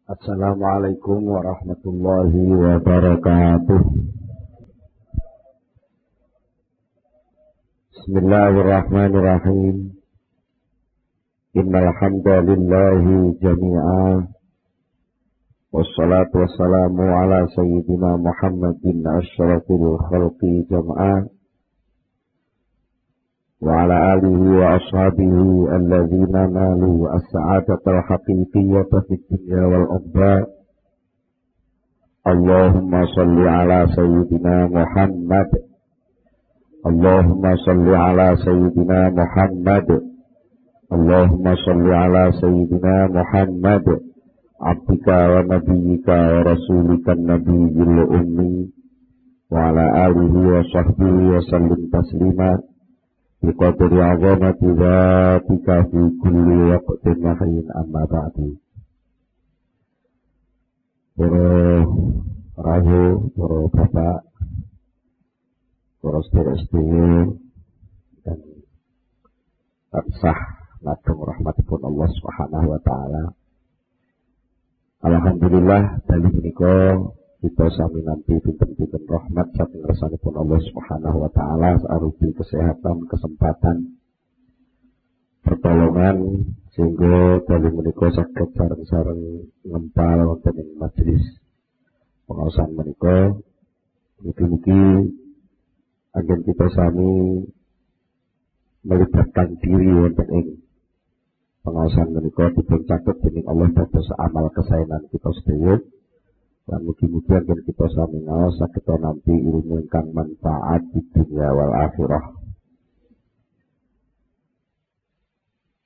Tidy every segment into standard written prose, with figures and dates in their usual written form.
Assalamualaikum warahmatullahi wabarakatuh. Bismillahirrahmanirrahim. Innal hamdalillahi jami'a. Wassalatu wassalamu ala sayyidina Muhammadin asyrafil khalqi jam'a. Wa ala alihi wa ashabihi alladzina nalu as-sa'adatal haqiqiyyata fid dunya wal ukhra. Allahumma salli ala sayyidina Muhammad. Allahumma salli ala sayyidina Muhammad. Allahumma salli ala sayyidina Muhammad. Abdika wa nabiyyika wa rasulika nabiyyil ummi. Wa ala alihi wa sahbihi wa sallim taslima. Biqadri azamati dzatika fi kulli waqtin wa hin amma ba'du. Para rahu, para bapak, para sedherek-sedherek dan tansah ngadhong rahmatipun Allah Subhanahu wa taala. Alhamdulillah dalem menika kita sami nampi pinten-pinten rahmat saking ngersanipun Allah Subhanahu wa taala arupi kesehatan, kesempatan, pertolongan sehingga dalem menika saged sareng-sareng ngempal wonten ing majelis pengaosan menika. Mugi-mugi anggen kita sami melibatkan diri wonten ing pengaosan menika dipun caket dening Allah dados amal kesaenan kita sedaya. Lan mugi-mugi agar kita sami ngaos saged nampi ilmu ingkang manfaat di dunia wal akhirah.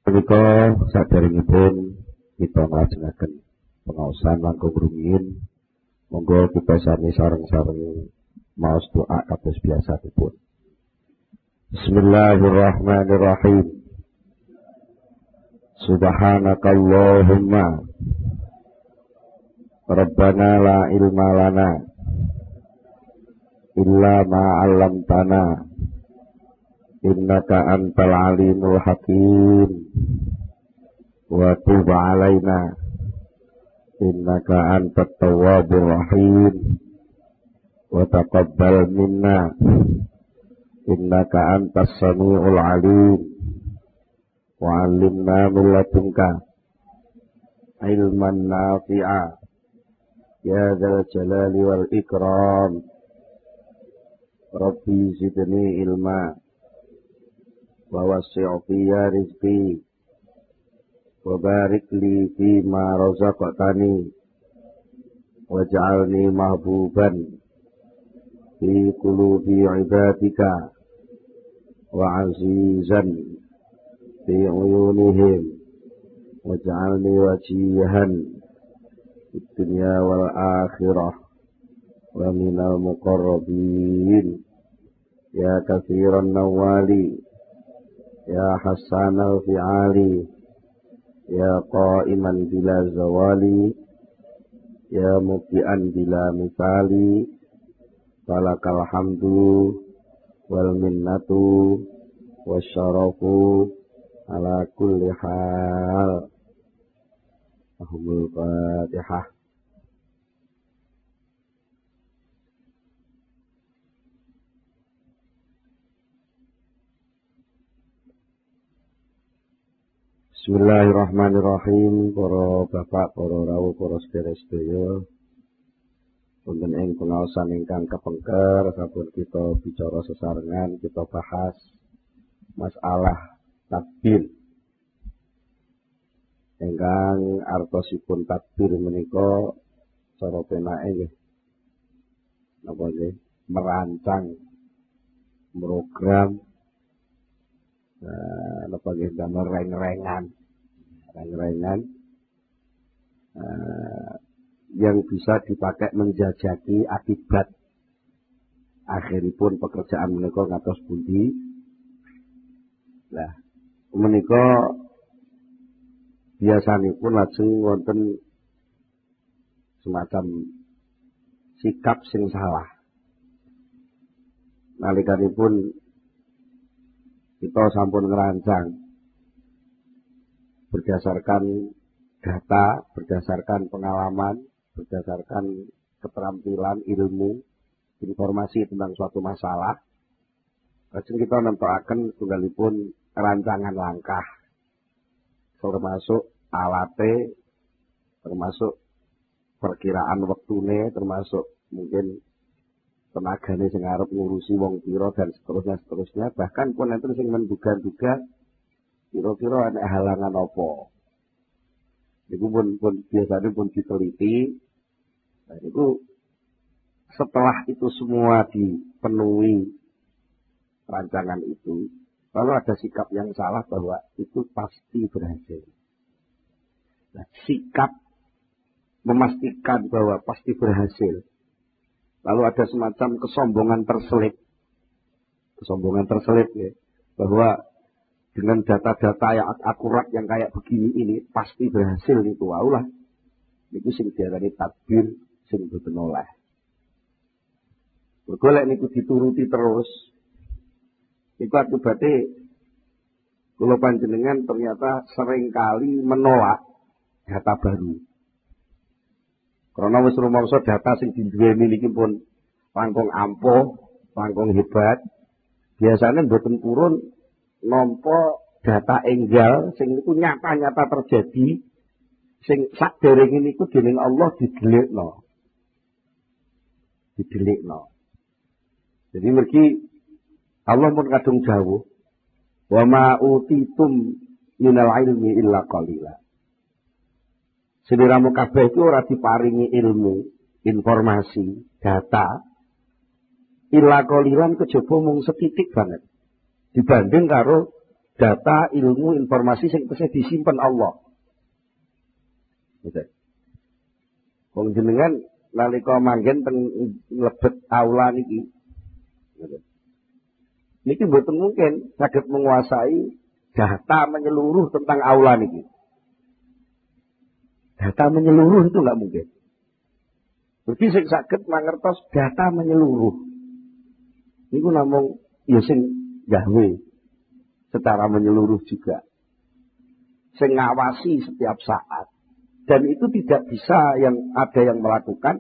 Menika saderengipun kita nglajengaken pengaosan langkung rumiyin, monggo kita sami sareng-sareng maos doa kados biasanipun. Bismillahirrahmanirrahim. Subhanakallahumma Rabbana la ilma lana illa ma 'allamtana innaka antal alimul hakim wa tub 'alaina innaka antat tawwabur rahim wa taqabbal minna innaka antas samiul alim wa 'allimna min ladunka ilman nafi'a ya dzal jalali wal ikram. Rabbi zidni ilma wa wasi' fiya rizqi wa barik li fi ma razaqtani waj'alni mahbuban fi qulubi ibadika wa azizan fi uyunihim waj'alni wajihan dunya wal akhirah wa minal muqarrabin ya katsiran nawali ya hasanal fi'ali ya qa'iman bila zawali ya muqian bila misali falakal hamdu wal minnatu wasyarafu ala kulli hal. Ahumul Fatihah. Bismillahirrahmanirrahim. Para bapak, para rawuh, para sedherek-sedherek, wonten ing pengaosan ingkang kepengker sampun kita bicara sesarengan, kita bahas masalah takbir. Ingkang artosipun takbir menika cara penake nggih napa nggih merancang program napa nggih damel reng-rengan yang bisa dipakai menjajaki akibat akhiripun pekerjaan menika ngatos pundi. Lah menika biasanipun lajeng wonten semacam sikap sing salah. Nalikanipun kita sampun ngerancang berdasarkan data, berdasarkan pengalaman, berdasarkan keterampilan, ilmu, informasi tentang suatu masalah. Lajeng kita nentokaken tunggalipun rancangan langkah, termasuk alate, termasuk perkiraan wektune, termasuk mungkin tenagane sing arep ngurusi wong pira dan seterusnya, bahkan pun enten sing menduga-duga kira-kira ana halangan apa. Niku pun biasanya pun diteliti. Nah, itu setelah itu semua dipenuhi rancangan itu, lalu ada sikap yang salah bahwa itu pasti berhasil. Nah, sikap memastikan bahwa pasti berhasil. Lalu ada semacam kesombongan terselip ya, bahwa dengan data-data yang akurat yang kayak begini ini pasti berhasil itu waulah. Itu sing diarani tadbir sing boten oleh. Mergo lek niku dituruti terus, itu akibatnya kula panjenengan ternyata seringkali menolak data baru. Karena wis rumangsa data sing diduweni niki pun langkung ampuh, langkung hebat. Biasanya mboten purun nampa data enggal sing niku nyata-nyata terjadi sing sakderenge niku dening Allah didelikno. Jadi mergi Allah pun kadung dawuh, "Wa ma utitum minal ilmi illa qalila." Sediramu kabeh itu ora diparingi ilmu, informasi, data illa qalilan kejaba mung setitik banget dibanding karo data, ilmu, informasi sing tesih disimpen Allah. Gitu. Wong jenengan nalika manggen teng lebet aula niki. Gitu. Niki mboten mungkin saged menguasai data menyeluruh tentang aula niki. Data menyeluruh itu enggak mungkin. Berarti sing saged mangertos data menyeluruh. Niku namung ya sing gawe secara menyeluruh juga. Sing ngawasi setiap saat. Dan itu tidak bisa yang ada yang melakukan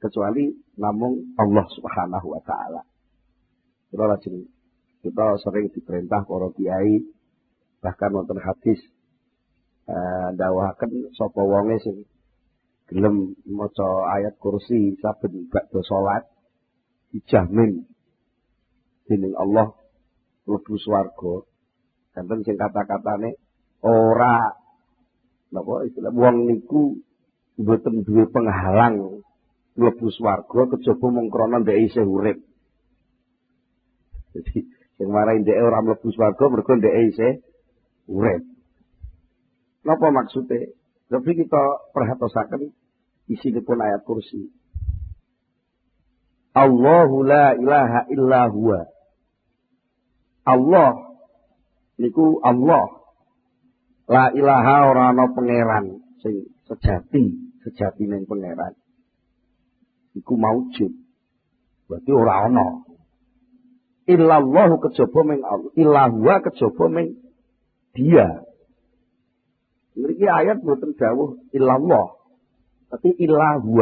kecuali namung Allah Subhanahu wa taala. Kita sering diperintah para kiai, bahkan wonten hadis ndawuhaken sapa wonge sing gelem maca ayat kursi saben badhe salat dijamin dening Allah mlebu swarga. Kanten sing kata-katane ora napa istilah wong niku mboten duwe penghalang mlebu swarga kejaba mung krana ndek isih urip. Jadi sing marahi ndek ora mlebu swarga mergo ndek isih urip. Napa maksude? Tapi kita perhatosaken isinipun ayat kursi. Allahu la ilaha illa huwa. Allah niku Allah. La ilaha ora ana pangeran sing sejati ning pangeran. Iku maujud. Berarti ora ana. Illallahu kejaba ming Allah. Illahu kejaba ming Dia. Mriki ayat boten dawuh illallah. Tapi illahu.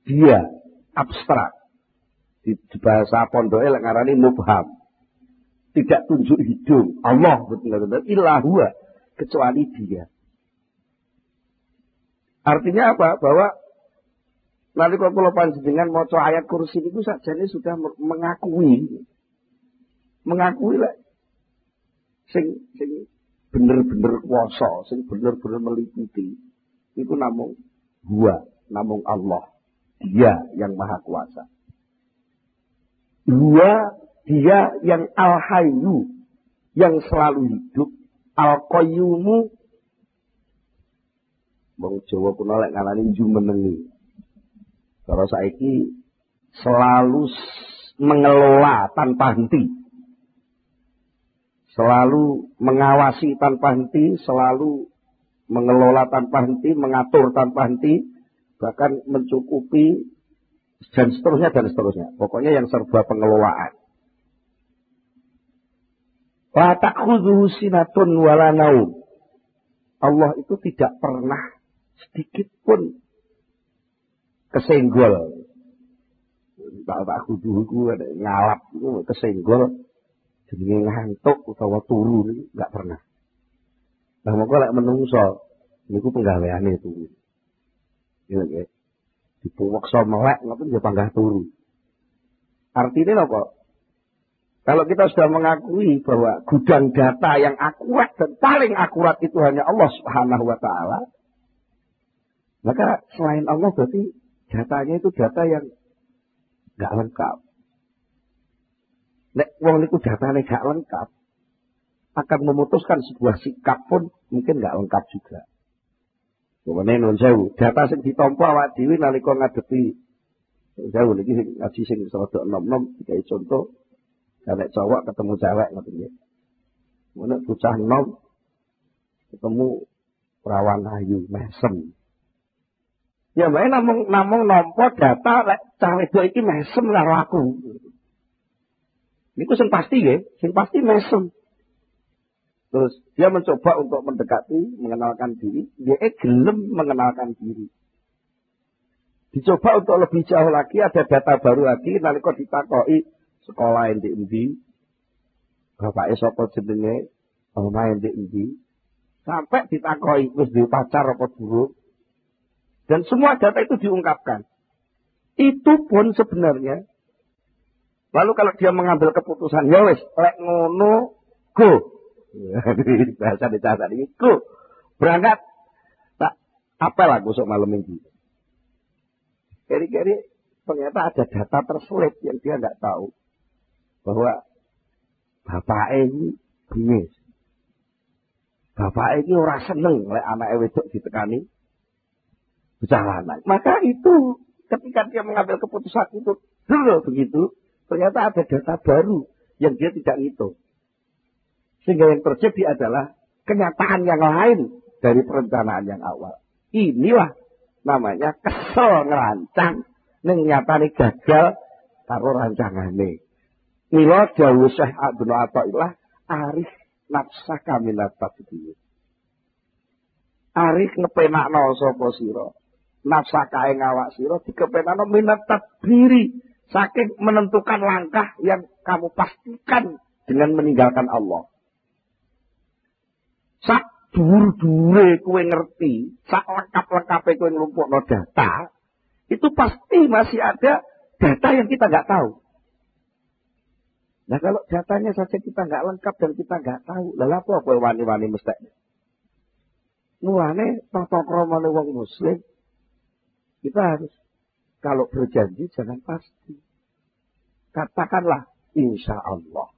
Dia abstrak. Di bahasa pondoke lek ngarani mubham. Tidak tunjuk hidung. Allah betul-betul illahu kecuali Dia. Artinya apa? Bahwa nalika kula panjenengan maca ayat kursi niku sakjane sudah mengakui lah sing bener-bener kuwasa, sing bener-bener meliputi. Itu namung Huwa, namung Allah. Dia yang maha kuasa. Huwa, Dia yang al-hayyu, yang selalu hidup. Al-qayyumu, wong Jawa kuno lek ngarani jumenengi. Cara saiki selalu mengelola tanpa henti. Selalu mengawasi tanpa henti, selalu mengelola tanpa henti, mengatur tanpa henti, bahkan mencukupi dan seterusnya. Pokoknya yang serba pengelolaan. La ta'khudhuhu sinatun wala naum. Allah itu tidak pernah sedikit pun kesenggol. Tak kudu ngalap itu kesenggol. Jenenge ngantuk utawa turu enggak pernah. Lah mongko lek menungso niku penggaweane turu. Ya nggih. Dipuweksa melek ngoten ya panggah turu. Artinya apa? Kalau kita sudah mengakui bahwa gudang data yang akurat dan paling akurat itu hanya Allah Subhanahu wa taala, maka selain Allah berarti datanya itu data yang enggak lengkap. Nek wong niku datane gak lengkap, akan memutuskan sebuah sikap pun mungkin gak lengkap juga. Pemene nun sewu, data sing ditampa awak dhewe nalika ngadepi sewu niki sing ngaji sing rada enom-enom dikai contoh, nek cowok ketemu cewek ngoten nggih. Mun bocah enom ketemu perawan ayu mesem. Ya mbake namung nampa data lek cah wedok iki mesem karo aku. Niku sing pasti nggih, sing pasti mesem. Terus dia mencoba untuk mendekati, mengenalkan diri, dia gelem mengenalkan diri. Dicoba untuk lebih jauh lagi, ada data baru lagi, nalika ditakoki sekolah endi, bapake sapa jenenge, omahe endi, sampai ditakoki wis duwe pacar apa durung. Dan semua data itu diungkapkan. Itu pun sebenarnya lalu kalau dia mengambil keputusan, ya wis, lek ngono, go. Bahasa dicasa ini, go. Berangkat, tak apel aku sok malam minggu. Kiri-kiri, ternyata ada data terselip yang dia nggak tahu. Bahwa bapak ini bingis. Bapak ini ora seneng lek anak wedok ditekani bocah lanang. Maka itu, ketika dia mengambil keputusan itu, dulu begitu, ternyata ada data baru yang dia tidak ngitung. Sehingga yang terjadi adalah kenyataan yang lain dari perencanaan yang awal. Inilah namanya kesel ngerancang, ning nyatane gagal karo rancangane. Mila dawuh Syekh Abdul Athaillah, arif nafsaka minat tadbir. Arif ngepenakno sapa sira. Nafsaka ing awak sira dikepenakno minat tadbiri. Saking menentukan langkah yang kamu pastikan dengan meninggalkan Allah. Sak dhuwur-dhuwure kowe ngerti, sak lengkap-lengkape kowe nglumpukno data, itu pasti masih ada data yang kita nggak tahu. Nah kalau datanya saja kita nggak lengkap dan kita nggak tahu, lalu apa kowe wani-wani mesthekne? Mulane tata kramane wong muslim, kita harus kalau berjanji jangan pasti. Katakanlah insya Allah.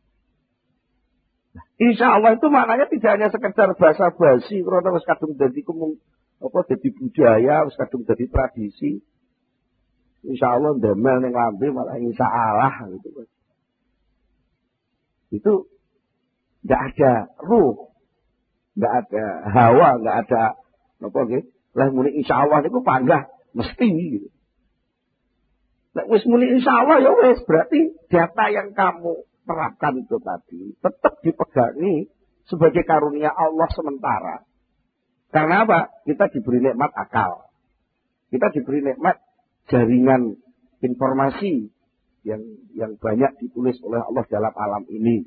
Nah, insya Allah itu maknanya tidak hanya sekedar bahasa basi, karena wis kadung dadi dadi budaya, wis kadung dadi tradisi. Insya Allah ndemel ning lambe malah insya Allah gitu. Itu enggak ada ruh, enggak ada hawa, enggak ada apa nggih. Lah muni insya Allah niku panggah mesti gitu. Nek wis muni insyaallah ya wis berarti data yang kamu terapkan itu tadi tetap dipegangi sebagai karunia Allah sementara. Karena apa? Kita diberi nikmat akal. Kita diberi nikmat jaringan informasi yang banyak ditulis oleh Allah dalam alam ini.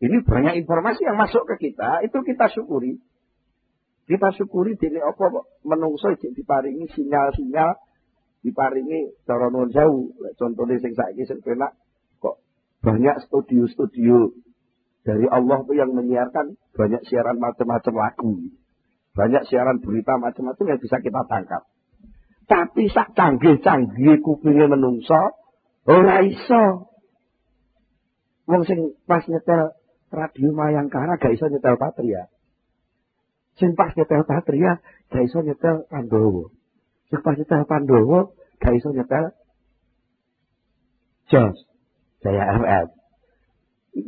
Ini banyak informasi yang masuk ke kita, itu kita syukuri. Kita syukuri dene apa menungso diparingi sinyal-sinyal, diparingi cara nuwun sewu. Contohnya sing saiki sing penak kok banyak studio-studio dari Allah tuh yang menyiarkan banyak siaran macam-macam lagu. Banyak siaran berita macam-macam yang bisa kita tangkap. Tapi sak canggih-canggih kupinge menungso ora iso. Wong sing pas nyetel radio Mayangkara gak iso nyetel Patria. Sing pas nyetel Patria gak iso nyetel Pandowo. Sing pas nyetel Pandowo gak iso nyetel Jos Jaya FM.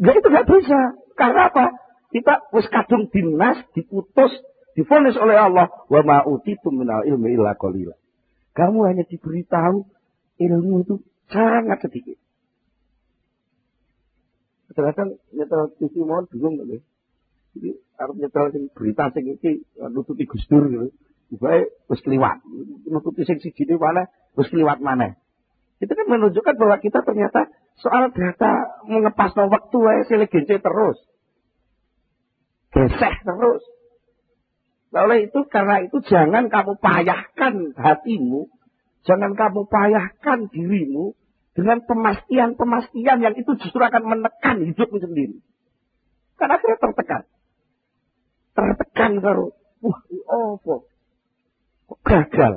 Gak itu gak bisa. Karena apa? Kita wis kadung dinas, diputus, divonis oleh Allah. Wa ma utitum minal ilmi illa qalila. Kamu hanya diberitahu ilmu itu sangat sedikit. Kadang-kadang nyetel TV mohon bingung nggak? Jadi arep nyetel sing berita sing iki nututi Gus Dur gitu. Bae wis kliwat. Nututi sing siji mana wis kliwat maneh. Itu kan menunjukkan bahwa kita ternyata soal data mengepas waktu wae silih-gence terus. Geseh terus. Nah, oleh itu, karena itu jangan kamu payahkan hatimu, jangan kamu payahkan dirimu dengan pemastian-pemastian yang itu justru akan menekan hidupmu sendiri. Karena akhirnya tertekan. Tertekan karo, apa? Kok gagal?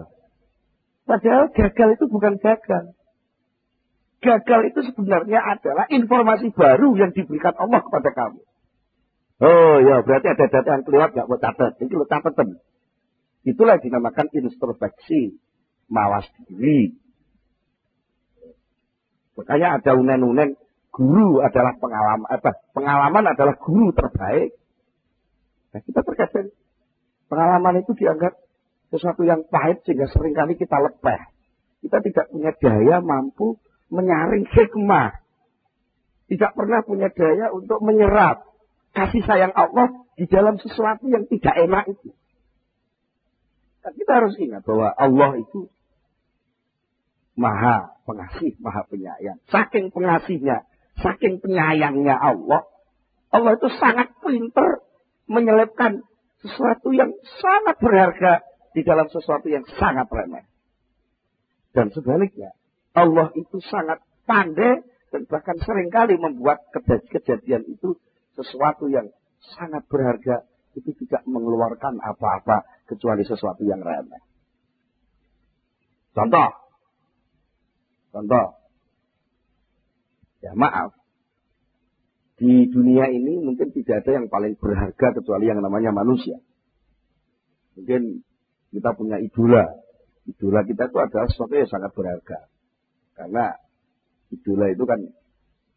Padahal gagal itu bukan gagal. Gagal itu sebenarnya adalah informasi baru yang diberikan Allah kepada kamu. Oh ya, berarti ada data yang kelewat gak mau catat. Ini lo catatan. Itulah dinamakan introspeksi. Mawas diri. Makanya ada unen-unen. Guru adalah pengalaman. Pengalaman adalah guru terbaik. Nah, kita terkadang pengalaman itu dianggap sesuatu yang pahit sehingga seringkali kita lepeh. Kita tidak punya daya mampu menyaring hikmah. Tidak pernah punya daya untuk menyerap kasih sayang Allah di dalam sesuatu yang tidak enak itu. Nah, kita harus ingat bahwa Allah itu maha pengasih, maha penyayang. Saking pengasihnya, saking penyayangnya Allah, Allah itu sangat pintar menyelipkan sesuatu yang sangat berharga di dalam sesuatu yang sangat remeh. Dan sebaliknya, Allah itu sangat pandai dan bahkan seringkali membuat kejadian itu sesuatu yang sangat berharga itu tidak mengeluarkan apa-apa kecuali sesuatu yang remeh. Contoh. Ya maaf. Di dunia ini mungkin tidak ada yang paling berharga kecuali yang namanya manusia. Mungkin kita punya idola. Idola kita itu adalah sesuatu yang sangat berharga. Karena idola itu kan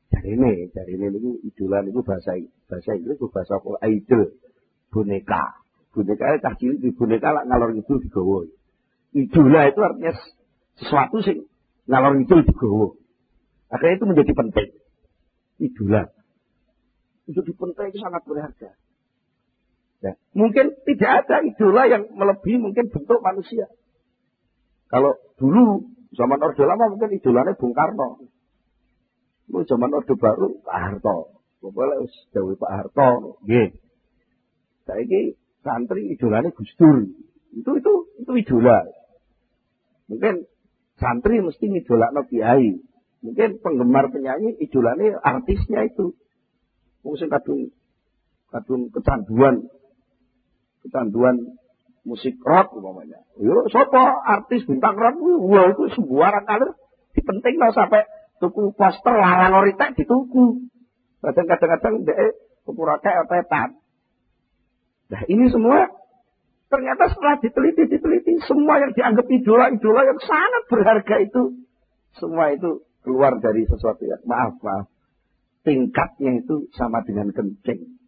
dari ini itu idola itu bahasa Inggris itu bahasa idol, boneka. Boneka itu cah cilik di boneka lah ngalor ngidul digawa. Idola itu artinya sesuatu sing ngalor ngidul digawa. Akhirnya itu menjadi penting. Idola. Itu penting, itu sangat berharga. Ya, mungkin tidak ada idola yang melebihi mungkin bentuk manusia. Kalau dulu zaman Orde Lama mungkin idolanya Bung Karno. Lu zaman Orde Baru Pak Harto. Pokoknya jauh Pak Harto. Nggih. Saiki santri idolane Gus Dur. Itu idola. Mungkin santri mesti ngidolakno kiai. Mungkin penggemar penyanyi idolane artisnya itu. Wong sing kadung kecanduan musik rock umpamanya. Yo sapa artis bintang rock kuwi? Wah itu sembarang kali dipentingno sampai tuku poster larang oritek dituku. Kadang-kadang dhek tuku rokek otetan. Nah ini semua ternyata setelah diteliti semua yang dianggap idola yang sangat berharga itu semua itu keluar dari sesuatu yang maaf tingkatnya itu sama dengan kencing.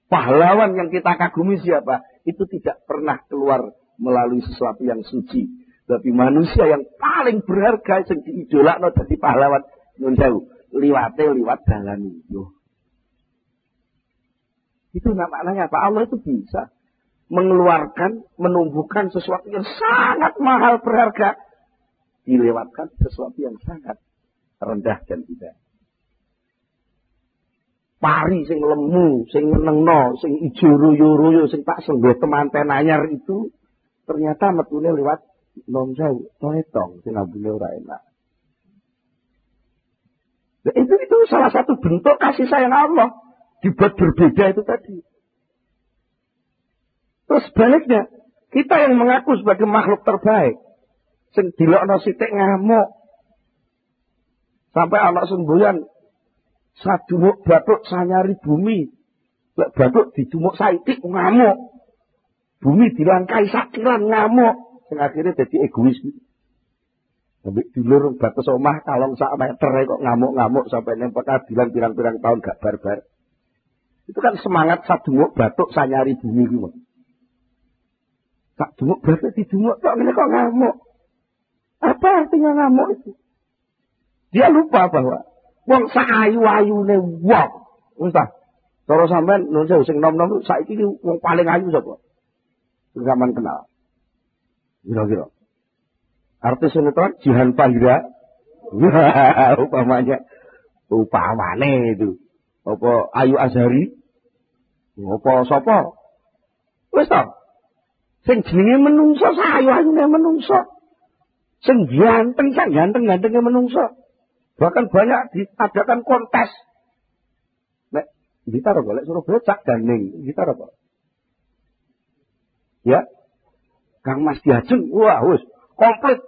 Pahlawan yang kita kagumi siapa? Itu tidak pernah keluar melalui sesuatu yang suci. Tapi manusia yang paling berharga yang diidolakno dadi pahlawan nyun sewu, liwat dalan itu. Itu namanya apa? Allah itu bisa mengeluarkan, menumbuhkan sesuatu yang sangat mahal berharga dilewatkan sesuatu yang sangat rendah dan tidak. Pari sing lemu, sing nyenengno, sing ijo royo-royo, sing tak senggo temanten anyar itu ternyata metune liwat nom sewu, toetong sing ambune ora enak. Nah, itu salah satu bentuk kasih sayang Allah dibuat berbeda itu tadi. Terus sebaliknya, kita yang mengaku sebagai makhluk terbaik, sing dilokno sithik ngamuk. Sampai anak semboyan sadumuk batuk sanyari bumi. Lek batuk didumuk saitik ngamuk. Bumi dilangkai sakiran ngamuk. Sing akhirnya jadi egois. Sampai dulur batas omah kalong sak meter kok ngamuk-ngamuk sampai nempel pengadilan pirang-pirang tahun gak barbar. Itu kan semangat sadumuk batuk sanyari bumi gitu. Sadumuk batuk didumuk kok ngene kok ngamuk. Apa artinya ngamuk itu? Dia lupa bahwa wong saayu-ayune wong, entah Cara sampean nun sewu sing nom-nom saiki iki wong paling ayu sapa? Sing sampean kenal. Kira-kira. Artis sinetron Jihan Fahira. Upamane itu. Apa Ayu Azhari? Apa sapa? Wis to. Sing jenenge menungso sayu-ayune menungso. Sing ganteng-gantenge menungso. Bahkan banyak diadakan kontes. Nek gitar apa? Lek Surabaya Cak Daning, gitar apa? Ya. Kang Mas Diajeng, wah wis komplit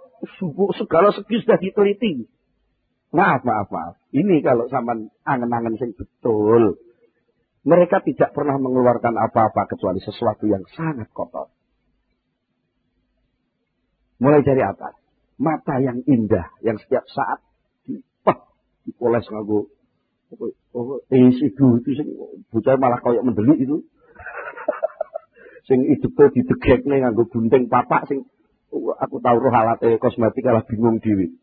segala segi sudah diteliti. Maaf. Ini kalau sampean angen-angen sing betul. Mereka tidak pernah mengeluarkan apa-apa kecuali sesuatu yang sangat kotor. Mulai dari atas. Mata yang indah, yang setiap saat dipoles nganggo itu sing bocah malah koyo mendelik itu. Sing hidupnya didegekne nganggo gunting papak sing aku tahu roh alate kosmetik malah bingung dhewe.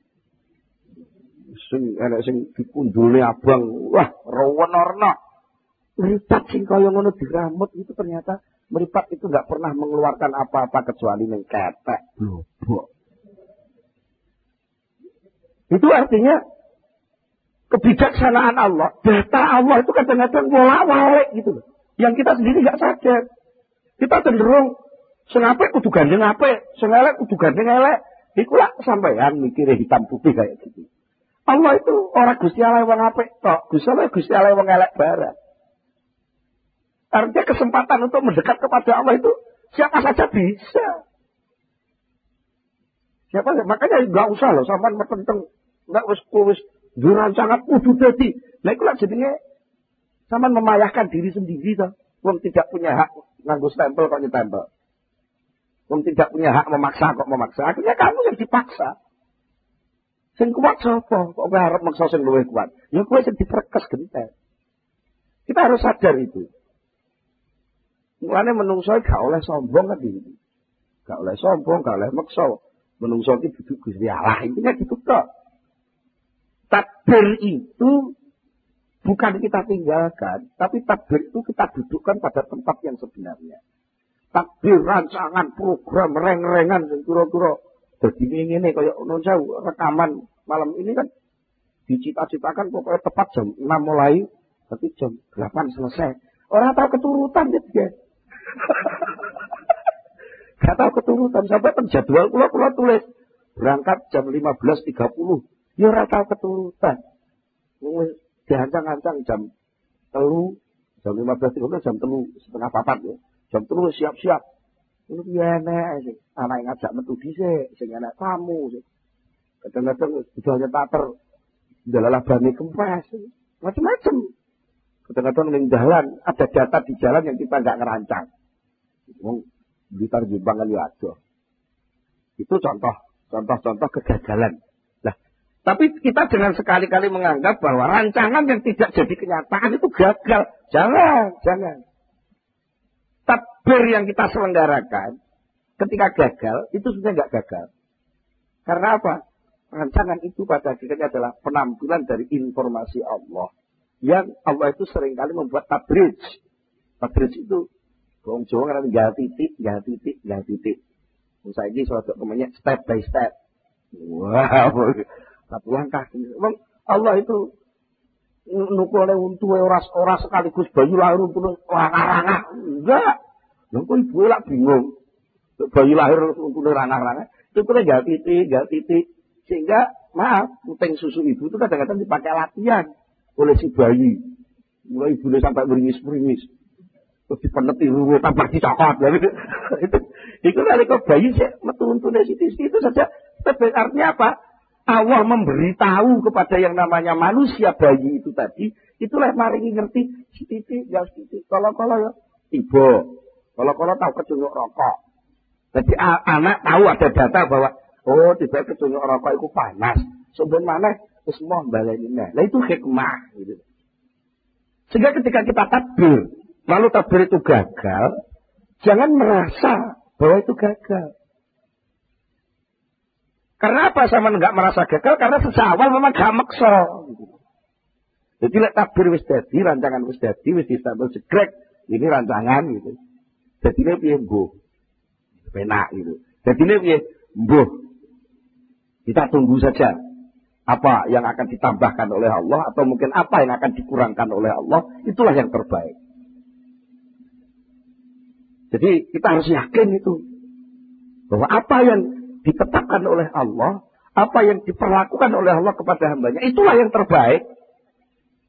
Sing enek sing dipundhule abang, wah rawan-warna. Meripat sing kaya ngono diramut itu ternyata meripat itu enggak pernah mengeluarkan apa-apa kecuali ning ketek blobok. Itu artinya kebijaksanaan Allah, data Allah itu kadang-kadang bolak-balik gitu loh. Yang kita sendiri nggak sadar. Kita cenderung sengape kudu gandeng ape, sengelek kudu gandeng elek. Iku lah sampean mikire hitam putih kayak gitu. Allah itu orang Gusti Allah wong apik tok, Gusti Allah wong elek barang. Artinya kesempatan untuk mendekat kepada Allah itu siapa saja bisa. Siapa saja, makanya nggak usah loh sampean metenteng nggak wis rancangan kudu dadi. Lah iku lak jenenge sampean memayahkan diri sendiri toh. Wong tidak punya hak nganggo stempel kok nyetempel. Wong tidak punya hak memaksa kok memaksa. Akhirnya kamu yang dipaksa. Sing kuat sapa? Kok arep maksa sing luwih kuat? Ya kowe sing diperkes gentek. Kita harus sadar itu. Mulane menungso gak oleh sombong kan iki. Gak oleh sombong, gak oleh maksa. Menungso iki duduk Gusti Allah. Intinya gitu tok. Takbir itu bukan kita tinggalkan, tapi takbir itu kita dudukkan pada tempat yang sebenarnya. Takbir, rancangan, program, reng-rengan, kira-kira jadi ini kayak non jauh rekaman malam ini kan dicita-citakan pokoknya tepat jam 6 mulai, tapi jam 8 selesai. Orang tahu keturutan gitu ya. Gak tahu keturutan sampai penjadwal kula tulis berangkat jam 15.30. Ya ora tau keturutan. Wis diancang-ancang jam 3, jam 15.30 jam 3:30 ya. Jam 3 siap-siap. Ini piye sih. Anak ngajak metu dhisik, sing enak tamu sih. Kadang-kadang budalnya tater ndalalah bane kempes. Macam-macam. Kadang-kadang ning jalan ada data di jalan yang kita enggak ngerancang. Wong Blitar Jombang kan ya ada. Itu contoh kegagalan. Tapi kita jangan sekali-kali menganggap bahwa rancangan yang tidak jadi kenyataan itu gagal. Jangan. Takbir yang kita selenggarakan ketika gagal, itu sebenarnya nggak gagal. Karena apa? Rancangan itu pada akhirnya adalah penampilan dari informasi Allah. Yang Allah itu seringkali membuat tabrij. Tabrij itu, orang Jawa kan gal titik. Misalnya ini suatu namanya step by step. Wow. Satu langkah. Memang Allah itu nukule untu ora sekaligus bayi lahir untu rangah-rangah. Enggak. Lha kok ibu lak bingung. Bayi lahir untu rangah-rangah. Itu kira gal titik. Sehingga maaf, puting susu ibu itu kadang-kadang dipakai latihan oleh si bayi. Mulai ibunya sampai beringis-beringis. Terus dipeneti ruwe tambah dicokot. Itu nalika bayi sik metu untune sithik-sithik itu saja. Artinya apa? Allah memberitahu kepada yang namanya manusia bayi itu tadi, itulah maringi ngerti sithik ya sithik. Kalau ya ibu, kalau tahu kecunyuk rokok. Jadi anak tahu ada data bahwa tiba kecunyuk rokok itu panas. Sebenarnya semua baleni nah. Lah itu hikmah gitu. Sehingga ketika kita takbir, lalu takbir itu gagal, jangan merasa bahwa itu gagal. Karena apa sama enggak merasa gagal? Karena sejak awal memang gak maksa. Jadi lek takbir wis dadi, rancangan wis dadi, wis disambel jegrek, ini rancangan gitu. Jadi ini piye mbuh. Penak gitu. Jadi ini piye mbuh. Kita tunggu saja apa yang akan ditambahkan oleh Allah atau mungkin apa yang akan dikurangkan oleh Allah, itulah yang terbaik. Jadi kita harus yakin itu bahwa apa yang ditetapkan oleh Allah, apa yang diperlakukan oleh Allah kepada hambanya, itulah yang terbaik.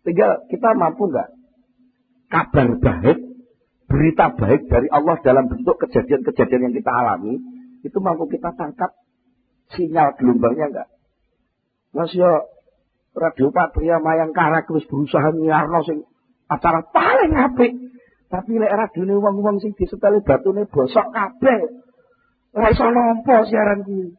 Tinggal kita mampu nggak kabar baik, berita baik dari Allah dalam bentuk kejadian-kejadian yang kita alami, itu mampu kita tangkap sinyal gelombangnya nggak? Mas yo Radio Patria Mayangkara wis berusaha nyiarno sing acara paling apik, tapi lek radione wong-wong sing diseteli batune bosok kabeh. Ora iso nampa siaran kuwi.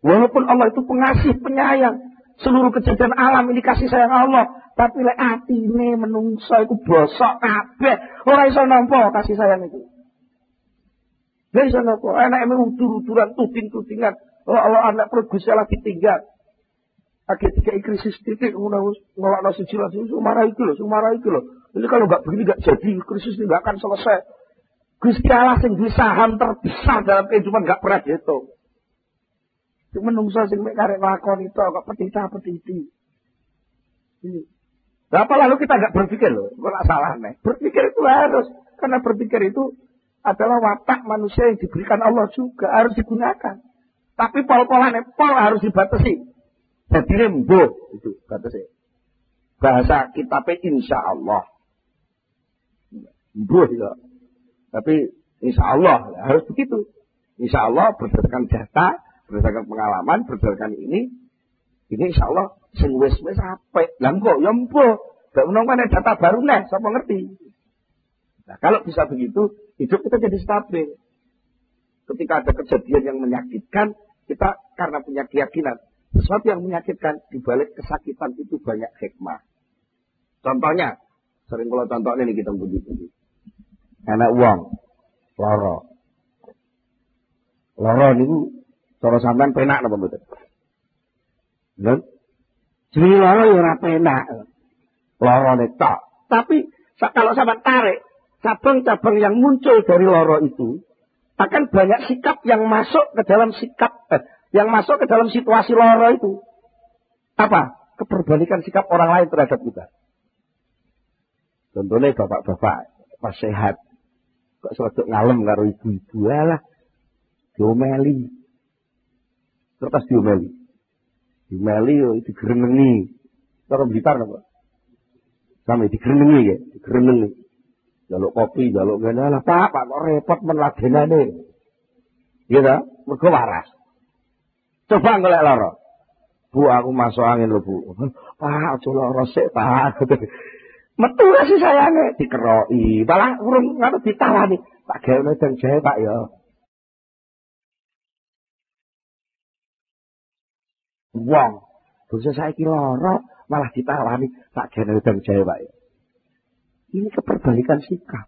Walaupun Allah itu pengasih, penyayang, seluruh kejadian alam ini kasih sayang Allah, tapi lek atine menungso iku bosok kabeh, ora iso nampa kasih sayang itu. Lha iso nampa, enake udur-uduran, tuding-tudingan. Oh Allah anak perut Gusti Allah ditinggal. Akhir tiga krisis titik nolak siji lagi, sumara iki lho. Ini kalau nggak begini nggak jadi, krisis ini nggak akan selesai. Gusti Allah sing duwe saham terbesar dalam kehidupan nggak pernah dihitung. Cuma menungso sing mek karek lakon itu kok petita-petiti. Ini. Apa lalu kita nggak berpikir loh, nggak salah nih. Berpikir itu harus, karena berpikir itu adalah watak manusia yang diberikan Allah juga harus digunakan. Tapi pol-polan pol harus dibatasi. Jadi rembuh itu batasi. Bahasa kitabnya insya Allah. Rembuh ya. Tapi insya Allah harus begitu. Insya Allah berdasarkan data, berdasarkan pengalaman, berdasarkan ini insya Allah sing wis apik. Lah kok ya mbuh. Gak menawa data baru nih, siapa ngerti. Nah, kalau bisa begitu, hidup kita jadi stabil. Ketika ada kejadian yang menyakitkan, kita karena punya keyakinan sesuatu yang menyakitkan di balik kesakitan itu banyak hikmah. Contohnya, sering kalau contohnya nih kita puji-puji. Anak uang, loro. Loro niku cara sampean penak napa mboten? Lho. Jenenge loro ya ora penak. Lorone tok. Tapi kalau sampean tarik cabang-cabang yang muncul dari loro itu akan banyak sikap yang masuk ke dalam situasi loro itu. Apa? Keperbalikan sikap orang lain terhadap kita. Contohnya bapak-bapak pas sehat kok selalu ngalem karo ibu-ibu lah diomeli. Terus diomeli yo digerenengi. Cara Blitar napa? Sampe digerenengi ya, digerenengi. Jaluk kopi, jaluk ngene lah, Pak kok repot men ladenane. Iya ta? Mergo waras. Coba golek lara. Bu aku masuk angin lho, Bu. Pak aja lara sik, Pak. Metu kasih sayange dikeroki, malah urung ngono ditawani. Tak gawe wedang jahe, Pak ya. Wong, dosa saiki lara malah ditawani, tak gawe wedang jahe, Pak ya. Ini keperbalikan sikap.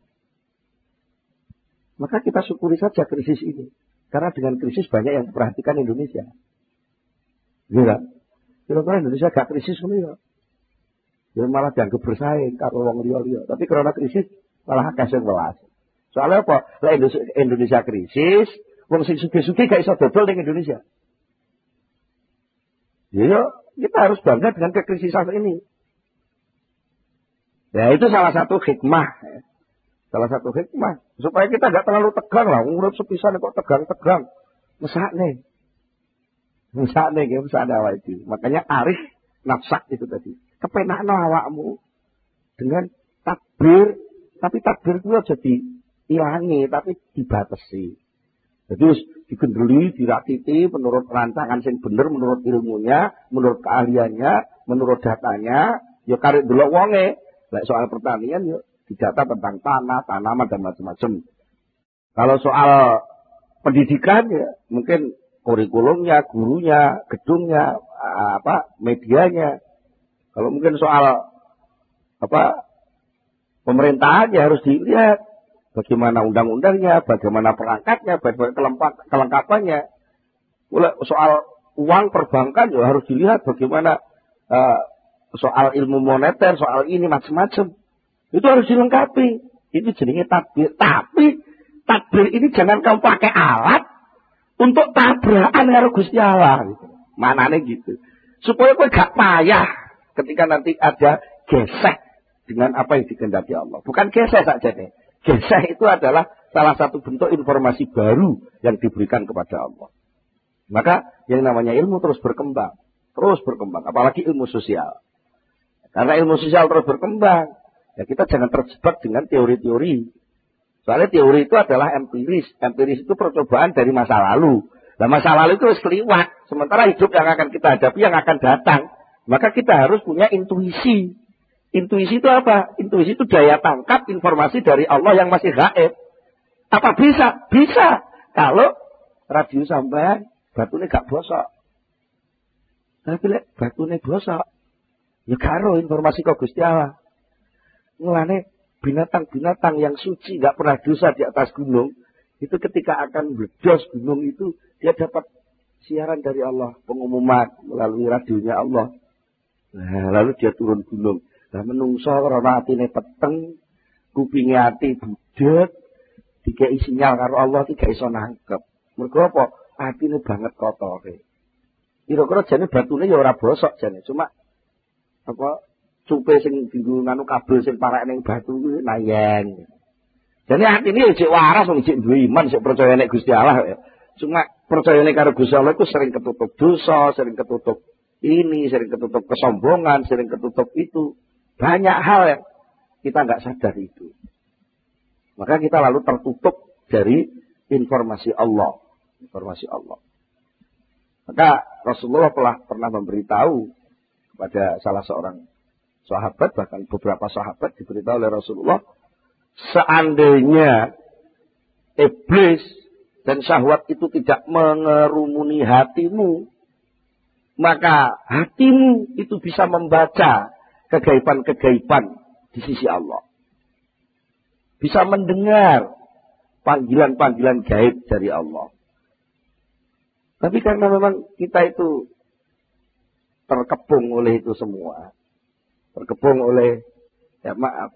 Maka kita syukuri saja krisis ini. Karena dengan krisis banyak yang memperhatikan Indonesia. Gila. Kira-kira Indonesia gak krisis ngono ya. Ya malah dianggap bersaing karo wong liya-liya. Tapi karena krisis malah akeh sing welas. Soalnya apa? Lah Indonesia krisis, wong sing sugih-sugih gak iso dodol ning Indonesia. Ya, kita harus bangga dengan kekrisisan ini. Ya itu salah satu hikmah. Salah satu hikmah. Supaya kita gak terlalu tegang lah. Urip sepisan kok tegang-tegang. Mesakne awak itu. Makanya arif nafsak itu tadi. Kepenakno awakmu dengan takbir, tapi takbir itu aja diilangi, tapi dibatasi. Jadi digendeli, dirakiti menurut rancangan sing bener, menurut ilmunya, menurut keahliannya, menurut datanya. Ya karek delok wonge. Like soal pertanian ya didata tentang tanah, tanaman dan macam-macam. Kalau soal pendidikan ya mungkin kurikulumnya, gurunya, gedungnya, medianya. Kalau mungkin soal pemerintahan ya harus dilihat bagaimana undang-undangnya, bagaimana perangkatnya, bagaimana kelengkapannya. Soal uang perbankan ya harus dilihat bagaimana soal ilmu moneter, soal ini macam-macam. Itu harus dilengkapi. Itu jenenge tadbir. Tapi tadbir ini jangan kamu pakai alat untuk tabrakan karo Gusti Allah. Gitu. Manane gitu. Supaya kowe gak payah ketika nanti ada gesek dengan apa yang dikehendaki Allah. Bukan gesek saja nih. Gesek itu adalah salah satu bentuk informasi baru yang diberikan kepada Allah. Maka yang namanya ilmu terus berkembang. Terus berkembang. Apalagi ilmu sosial. Karena ilmu sosial terus berkembang. Ya kita jangan terjebak dengan teori-teori. Soalnya teori itu adalah empiris. Empiris itu percobaan dari masa lalu. Nah masa lalu itu harus keliwat. Sementara hidup yang akan kita hadapi yang akan datang. Maka kita harus punya intuisi. Intuisi itu apa? Intuisi itu daya tangkap informasi dari Allah yang masih gaib. Apa bisa? Bisa. Kalau radio sampean batune gak bosok. Tapi lek batune bosok, ya karo informasi kok Gusti Allah. Mulane binatang-binatang yang suci gak pernah dosa di atas gunung, itu ketika akan meledos gunung itu dia dapat siaran dari Allah, pengumuman melalui radionya Allah. Nah, lalu dia turun gunung. Lah menungso karena atine peteng, kupinge ati budhet, dikei sinyal karo Allah tidak iso nangkep. Mergo apa? Atine banget kotore. Kira-kira jane batune ya ora bosok jane, cuma apa cupe sing dienggo nganu kabel sing parek ning batu kuwi nayeng. Jane atine jek waras wong jek duwe iman, sik percaya nek Gusti Allah. Cuma percayane karo Gusti Allah iku sering ketutup dosa, sering ketutup ini, sering ketutup kesombongan, sering ketutup itu. Banyak hal yang kita nggak sadar itu. Maka kita lalu tertutup dari informasi Allah. Informasi Allah. Maka Rasulullah pernah memberitahu kepada salah seorang sahabat, bahkan beberapa sahabat diberitahu oleh Rasulullah, seandainya iblis dan syahwat itu tidak mengerumuni hatimu, maka hatimu itu bisa membaca kegaiban-kegaiban di sisi Allah. Bisa mendengar panggilan-panggilan gaib dari Allah. Tapi karena memang kita itu terkepung oleh itu semua. Terkepung oleh, ya maaf,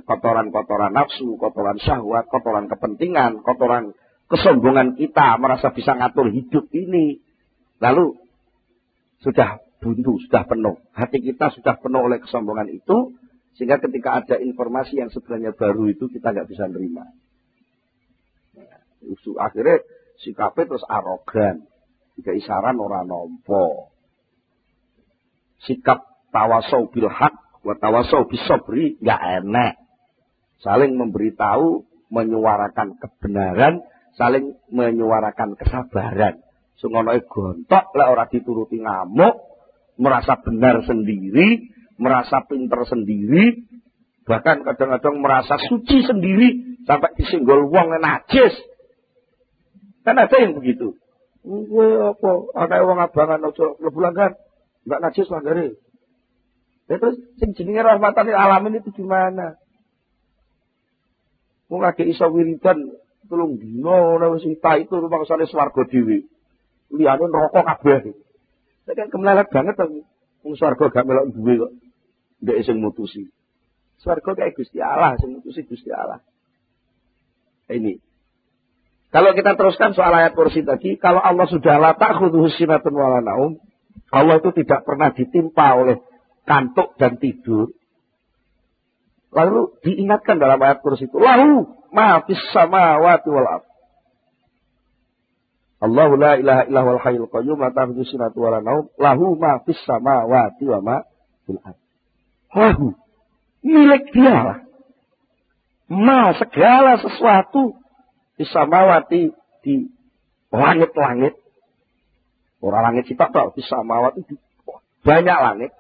kotoran-kotoran nafsu, kotoran syahwat, kotoran kepentingan, kotoran kesombongan kita, merasa bisa ngatur hidup ini. Lalu sudah buntu, sudah penuh. Hati kita sudah penuh oleh kesombongan itu, sehingga ketika ada informasi yang sebenarnya baru itu kita nggak bisa nerima. Akhirnya sikapnya terus arogan, jika isaran orang nompo. Sikap tawasau bil haq wa tawasau bis sabri nggak enak. Saling memberitahu, menyuarakan kebenaran, saling menyuarakan kesabaran. Sungonoe gontok lah orang dituruti ngamuk, merasa benar sendiri, merasa pinter sendiri, bahkan kadang-kadang merasa suci sendiri, sampai disenggol wong najis. Kan ada yang begitu. Apa? Ada wong abangan ojo mlebu langgar, enggak najis langgare. Terus sing jenenge rahmatan lil alamin itu gimana? Wong lagi iso wiridan 3 dina ora wis ita itu rumangsane swarga dhewe. Liyane neraka kabeh. Nek kan kemelalat banget to. Wong swarga gak melok duwe kok. Ndek sing mutusi. Swarga kayak Gusti Allah, sing mutusi Gusti Allah. Ini. Kalau kita teruskan soal ayat kursi tadi, kalau Allah sudah la ta'khudhuhu sinatun wa la naum, Allah itu tidak pernah ditimpa oleh kantuk dan tidur. Lalu diingatkan dalam ayat kursi itu, lahu ma fis samawati wal ardh. Allahu la ilaha illa huwal hayyul qayyum la ta'khudhuhu sinatun wa la naum, lahu ma fis samawati wa ma fil ardh. Lahu milik Dia. Ma segala sesuatu Bisamawati di langit-langit. Orang langit sitok tok, bisamawati di banyak langit.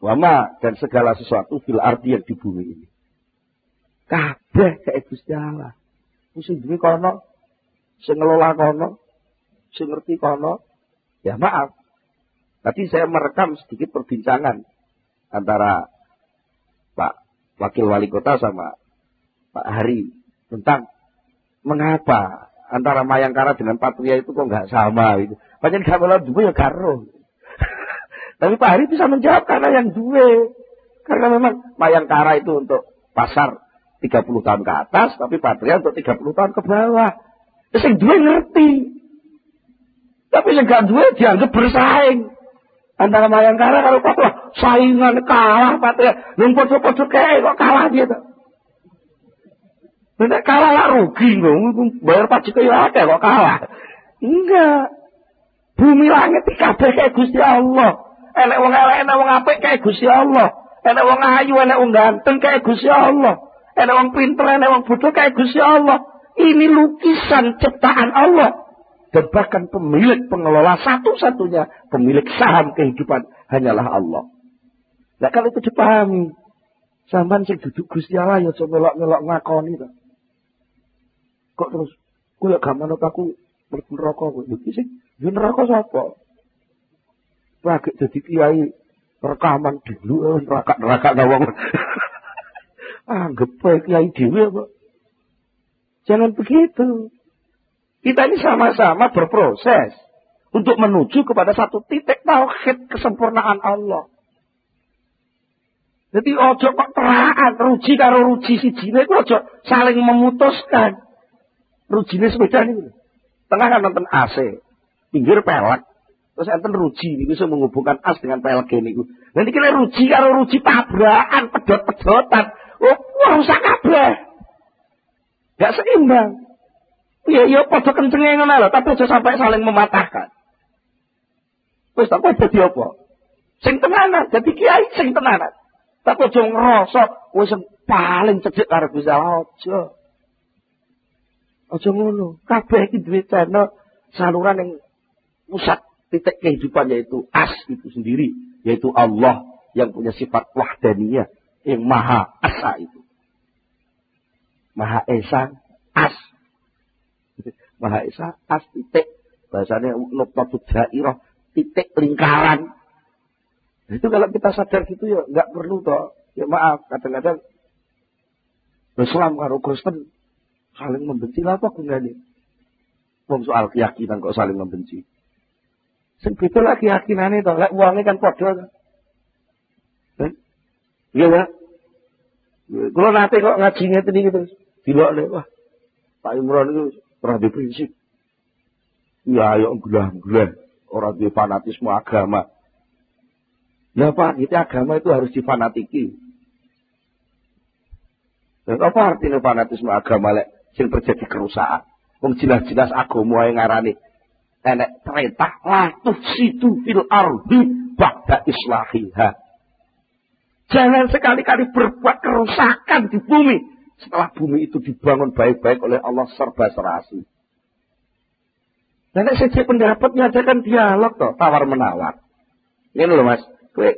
Wama dan segala sesuatu fil ardi yang di bumi ini. Kabeh kayak Gusti Allah. Sing duwe kono, sing ngelola kono, sing ngerti kono. Ya maaf. Tadi saya merekam sedikit perbincangan antara Pak Wakil Wali Kota sama Pak Hari tentang mengapa antara Mayangkara dengan Patria itu kok nggak sama gitu. Pancen gak melok duwe ya karo. Tapi Pak Hari bisa menjawab karena yang duwe. Karena memang Mayangkara itu untuk pasar 30 tahun ke atas, tapi Patria untuk 30 tahun ke bawah. Terus yang duwe ngerti. Tapi yang gak duwe dianggap bersaing. Antara Mayangkara kalau wah, saingan kalah Patria. Nung podo-podo kayak kok kalah dia tuh. Nek kalah lah rugi dong. Bayar pajak ya akeh kok kalah. Enggak. Bumi langit kabeh kayak Gusti Allah. Enek wong elek, enek wong apik kayak Gusti Allah. Enek wong ayu, enek wong ganteng kayak Gusti Allah. Enek wong pinter, enek wong bodoh kayak Gusti Allah. Ini lukisan ciptaan Allah. Dan bahkan pemilik pengelola satu-satunya pemilik saham kehidupan hanyalah Allah. Nah kalau itu dipahami, sampean sing duduk Gusti Allah ya coba melok-melok ngakoni to. Kok terus kowe gak manut aku neraka kowe. Lho iki sing yo neraka sapa? Lagi dadi kiai rekaman dulu neraka wong. Anggap bae kiai dhewe apa? Jangan begitu. Kita ini sama-sama berproses untuk menuju kepada satu titik tauhid kesempurnaan Allah. Jadi ojo kok teraan ruji karo ruji sijine iku ojo saling memutuskan. Rujine sepeda niku. Tengah kan nonton AC, pinggir pelek. Terus enten ruji niku bisa menghubungkan as dengan pelek niku. Nanti kira ruji karo ruji tabrakan, pedot-pedotan. Oh, rusak kabeh. Gak seimbang. Ya padha kencenge ngono lho, tapi aja sampai saling mematahkan. Wis tak kowe dadi apa? Sing tenanan, dadi kiai sing tenanan. Tapi aja ngrasa wis paling cedhek karo Gusti Allah aja. Aja ngono. Kabeh iki duwe channel saluran yang pusat titik kehidupan yaitu as itu sendiri, yaitu Allah yang punya sifat wahdaniyah, yang Maha Esa itu. Maha Esa, as. Maha Esa, as titik. Bahasanya nuqtatut dairah, titik lingkaran. Itu kalau kita sadar gitu ya nggak perlu toh. Ya maaf, kadang-kadang Islam karo Kristen saling membenci lah apa gunanya? Wong soal keyakinan kok saling membenci. Sing beda lah keyakinane to, lek wonge kan padha. Iya ya. Kulo nate kok ngaji ngeten iki terus dilokne wah. Pak Imron itu ora di prinsip. Ya ayo gelah-gelah ora di fanatisme agama. Ya Pak, itu agama itu harus difanatiki. Dan apa artinya fanatisme agama lek sing terjadi kerusakan? Wong jelas-jelas agama yang ngarani enek perintah la tufsidu fil ardi ba'da islahiha. Jangan sekali-kali berbuat kerusakan di bumi setelah bumi itu dibangun baik-baik oleh Allah serba serasi. Nek sejak pendapatnya aja kan dialog toh, tawar menawar. Ini loh Mas, kowe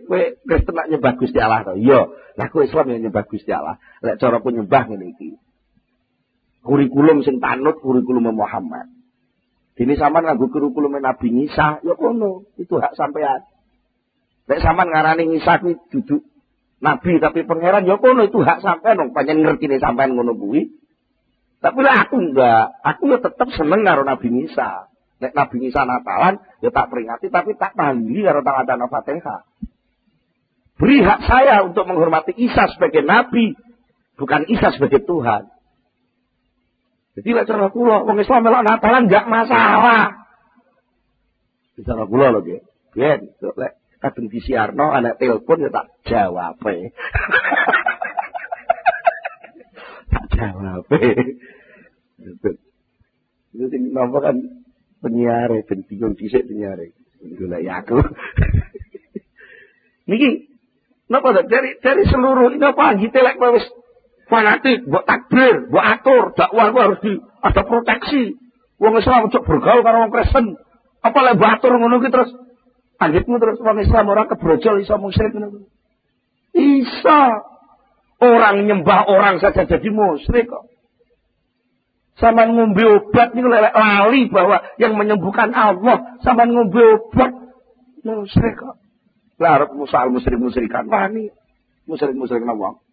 Kristen nak nyembah Gusti Allah toh. Iya, lah kowe Islam yang nyembah Gusti Allah. Lek cara ku nyembah ngene iki. Kurikulum sing tanut kurikulum Muhammad. Dene sampean nganggo kurikulum Nabi Isa, ya kono, itu hak sampean. Lek sampean ngarani Isa kuwi duduk Nabi tapi pangeran, ya kono itu hak sampean dong, pancen ngertine sampean ngono kuwi. Tapi lah aku enggak, aku ya tetep seneng karo Nabi Isa. Nek Nabi Isa Natalan, ya tak peringati tapi tak tahliil karo tangatan Fatihah. Beri hak saya untuk menghormati Isa sebagai Nabi, bukan Isa sebagai Tuhan. Jadi lek cara kula wong Islam melok Natalan enggak masalah. Cara kula lho nggih. Ben lek kadung disiarno anak telepon ya tak jawab. Tak jawab. Itu sing nomor kan penyiar ben bingung dhisik penyiar. Golek aku. Niki napa dari seluruh ini apa anggite lek wis fanatik, mbok takbir, mbok atur, dakwah harus ada proteksi. Wong Islam ojo bergaul karo wong Kristen. Apa lek mbok atur ngono ki terus anggitmu terus wong Islam ora kebrojol iso musyrik ngono. Isa orang nyembah orang saja jadi musyrik kok. Sama ngombe obat niku lek lali bahwa yang menyembuhkan Allah, sama ngombe obat musyrik kok. Lah arep musal musyrik-musyrikan wani. Musyrik-musyrik wong.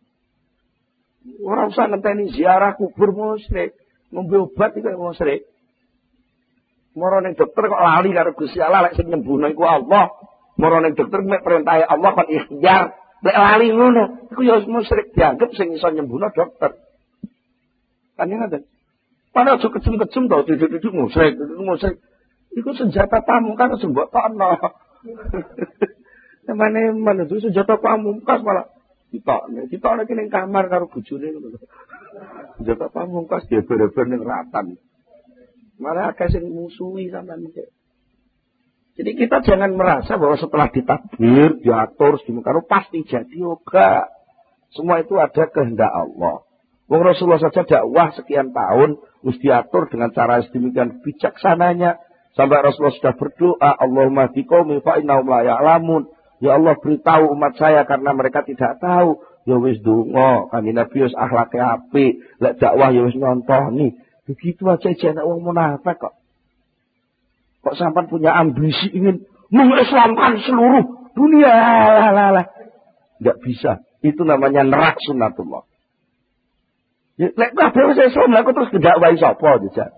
Orang usah ngenteni ziarah kubur musyrik, ngombe obat iki musyrik. Moro ning dokter kok lali karo Gusti Allah lek sing nyembuhno iku Allah. Marane dokter mek perintah Allah kon ikhtiar, lek lali ngono, iku ya musyrik dianggep sing iso nyembuhno dokter. Kan ngoten. Padahal aja kejem-kejem to, duduk-duduk musyrik. Iku senjata pamungkas mbok tokno. Nemane menuju senjata pamungkas malah ditokne ning kamar karo bojone ngono. Senjata pamungkas dieber-eber ning ratan. Malah akeh sing musuhi sampean iki. Jadi kita jangan merasa bahwa setelah ditakdir, diatur, dimungkaro pasti jadi yoga. Semua itu ada kehendak Allah. Wong Rasulullah saja dakwah sekian tahun, mesti diatur dengan cara sedemikian bijaksananya. Sampai Rasulullah sudah berdoa, Allahumma biqaumi fa innahum la ya'lamun. Ya Allah beritahu umat saya karena mereka tidak tahu. Ya wis donga, kanjeng Nabi wis akhlake apik, lek dakwah ya wis nontoni. Begitu aja jeneng wong munafik kok. Kok sampai punya ambisi ingin mengislamkan seluruh dunia. Lah. Nggak bisa. Itu namanya nerak sunnatullah. Ya, lek kabeh wis Islam lha kok terus dakwahi sapa dijak.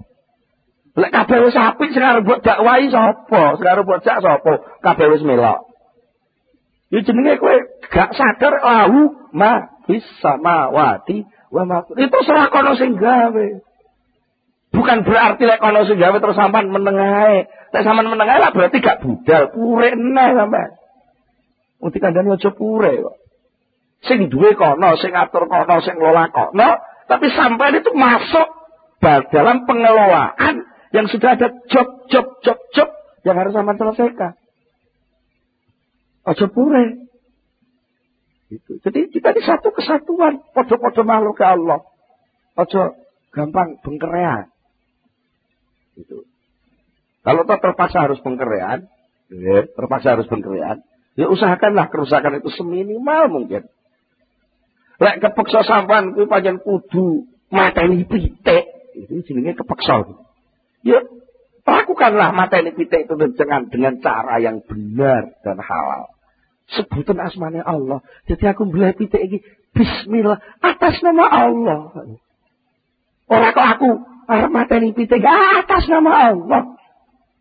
Lek kabeh wis apik sing arep mbok dakwahi sapa? Sing arep mbok jak sapa? Kabeh wis melok. Ya jenenge kowe gak sadar lahu ma bis samawati wa ma. Itu salah kono sing gawe. Bukan berarti lek kono sing gawe terus sampean menengae. Lek sampean menengae lah berarti gak budal, pure neh sampean. Wong dikandani aja pure kok. Sing duwe kono, sing atur kono, sing ngelola kono, tapi sampean itu masuk dalam pengelolaan yang sudah ada job yang harus sampean selesaikan. Aja pure. Gitu. Jadi kita di satu kesatuan, podo-podo makhluk ke Allah. Aja gampang bengkerean. Gitu. Kalau terpaksa harus bengkerean, ya usahakanlah kerusakan itu seminimal mungkin. Lek kepeksa sampean kuwi pancen kudu mateni pitik, itu jenenge kepeksa. Ya lakukanlah mateni pitik itu dengan cara yang benar dan halal. Sebutan asmane Allah. Jadi aku mbeleh pitik iki bismillah atas nama Allah. Ora kok aku arep mateni pitik atas nama Allah.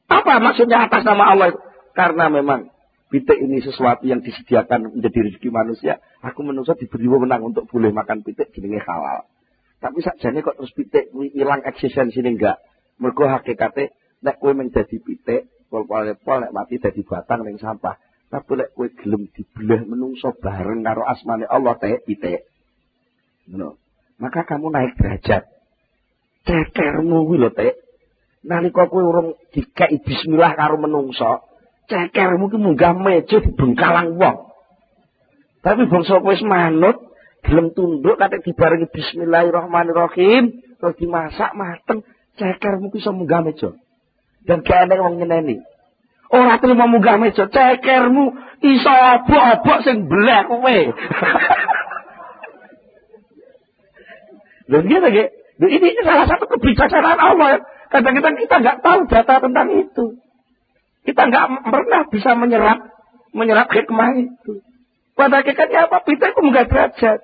Apa maksudnya atas nama Allah itu? Karena memang pitik ini sesuatu yang disediakan menjadi rezeki manusia. Aku manusia diberi wewenang untuk boleh makan pitik jenenge halal. Tapi sakjane kok terus pitik kuwi ilang eksistensinya enggak. Mergo hakikate nek kowe menjadi pitik, pol-pol nek mati dadi batang ning sampah. Tapi lek kowe gelem dibelah menungso bareng karo asmane Allah pitik. Ngono. Maka kamu naik derajat. Cekermu kuwi lho, Tek. Nalika kowe urung dikeki bismillah karo menungso, cekermu ki munggah meja dibengkalang wong. Tapi bangsa kowe wis manut, gelem tunduk katik dibarengi bismillahirrahmanirrahim, terus dimasak mateng, cekermu ki iso munggah meja. Dan gak enek wong nyeneni. Ora terima munggah meja, cekermu iso obok-obok sing blek kowe. Lha ngene nggih. Ini salah satu kebijaksanaan Allah. Kadang-kadang kita nggak tahu data tentang itu. Kita nggak pernah bisa menyerap hikmah itu. Pada hakikatnya apa? Pitik itu nggak derajat.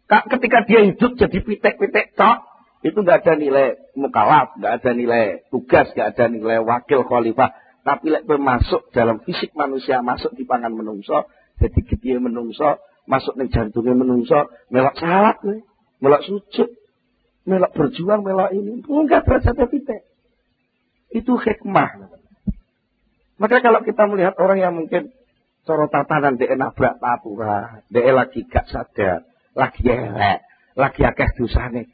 Ketika dia hidup jadi pitik-pitik tok, itu nggak ada nilai mukalaf, nggak ada nilai tugas, nggak ada nilai wakil khalifah. Tapi lek masuk dalam fisik manusia, masuk di pangan menungso, jadi gede menungso, masuk ning jantungnya menungso, melok salat nih. Melok sujud, melok berjuang, melok ini. Enggak derajatnya pitik. Itu hikmah. Maka kalau kita melihat orang yang mungkin coro tatanan dia nabrak tapura, dia lagi gak sadar, lagi elek, lagi akeh dosane.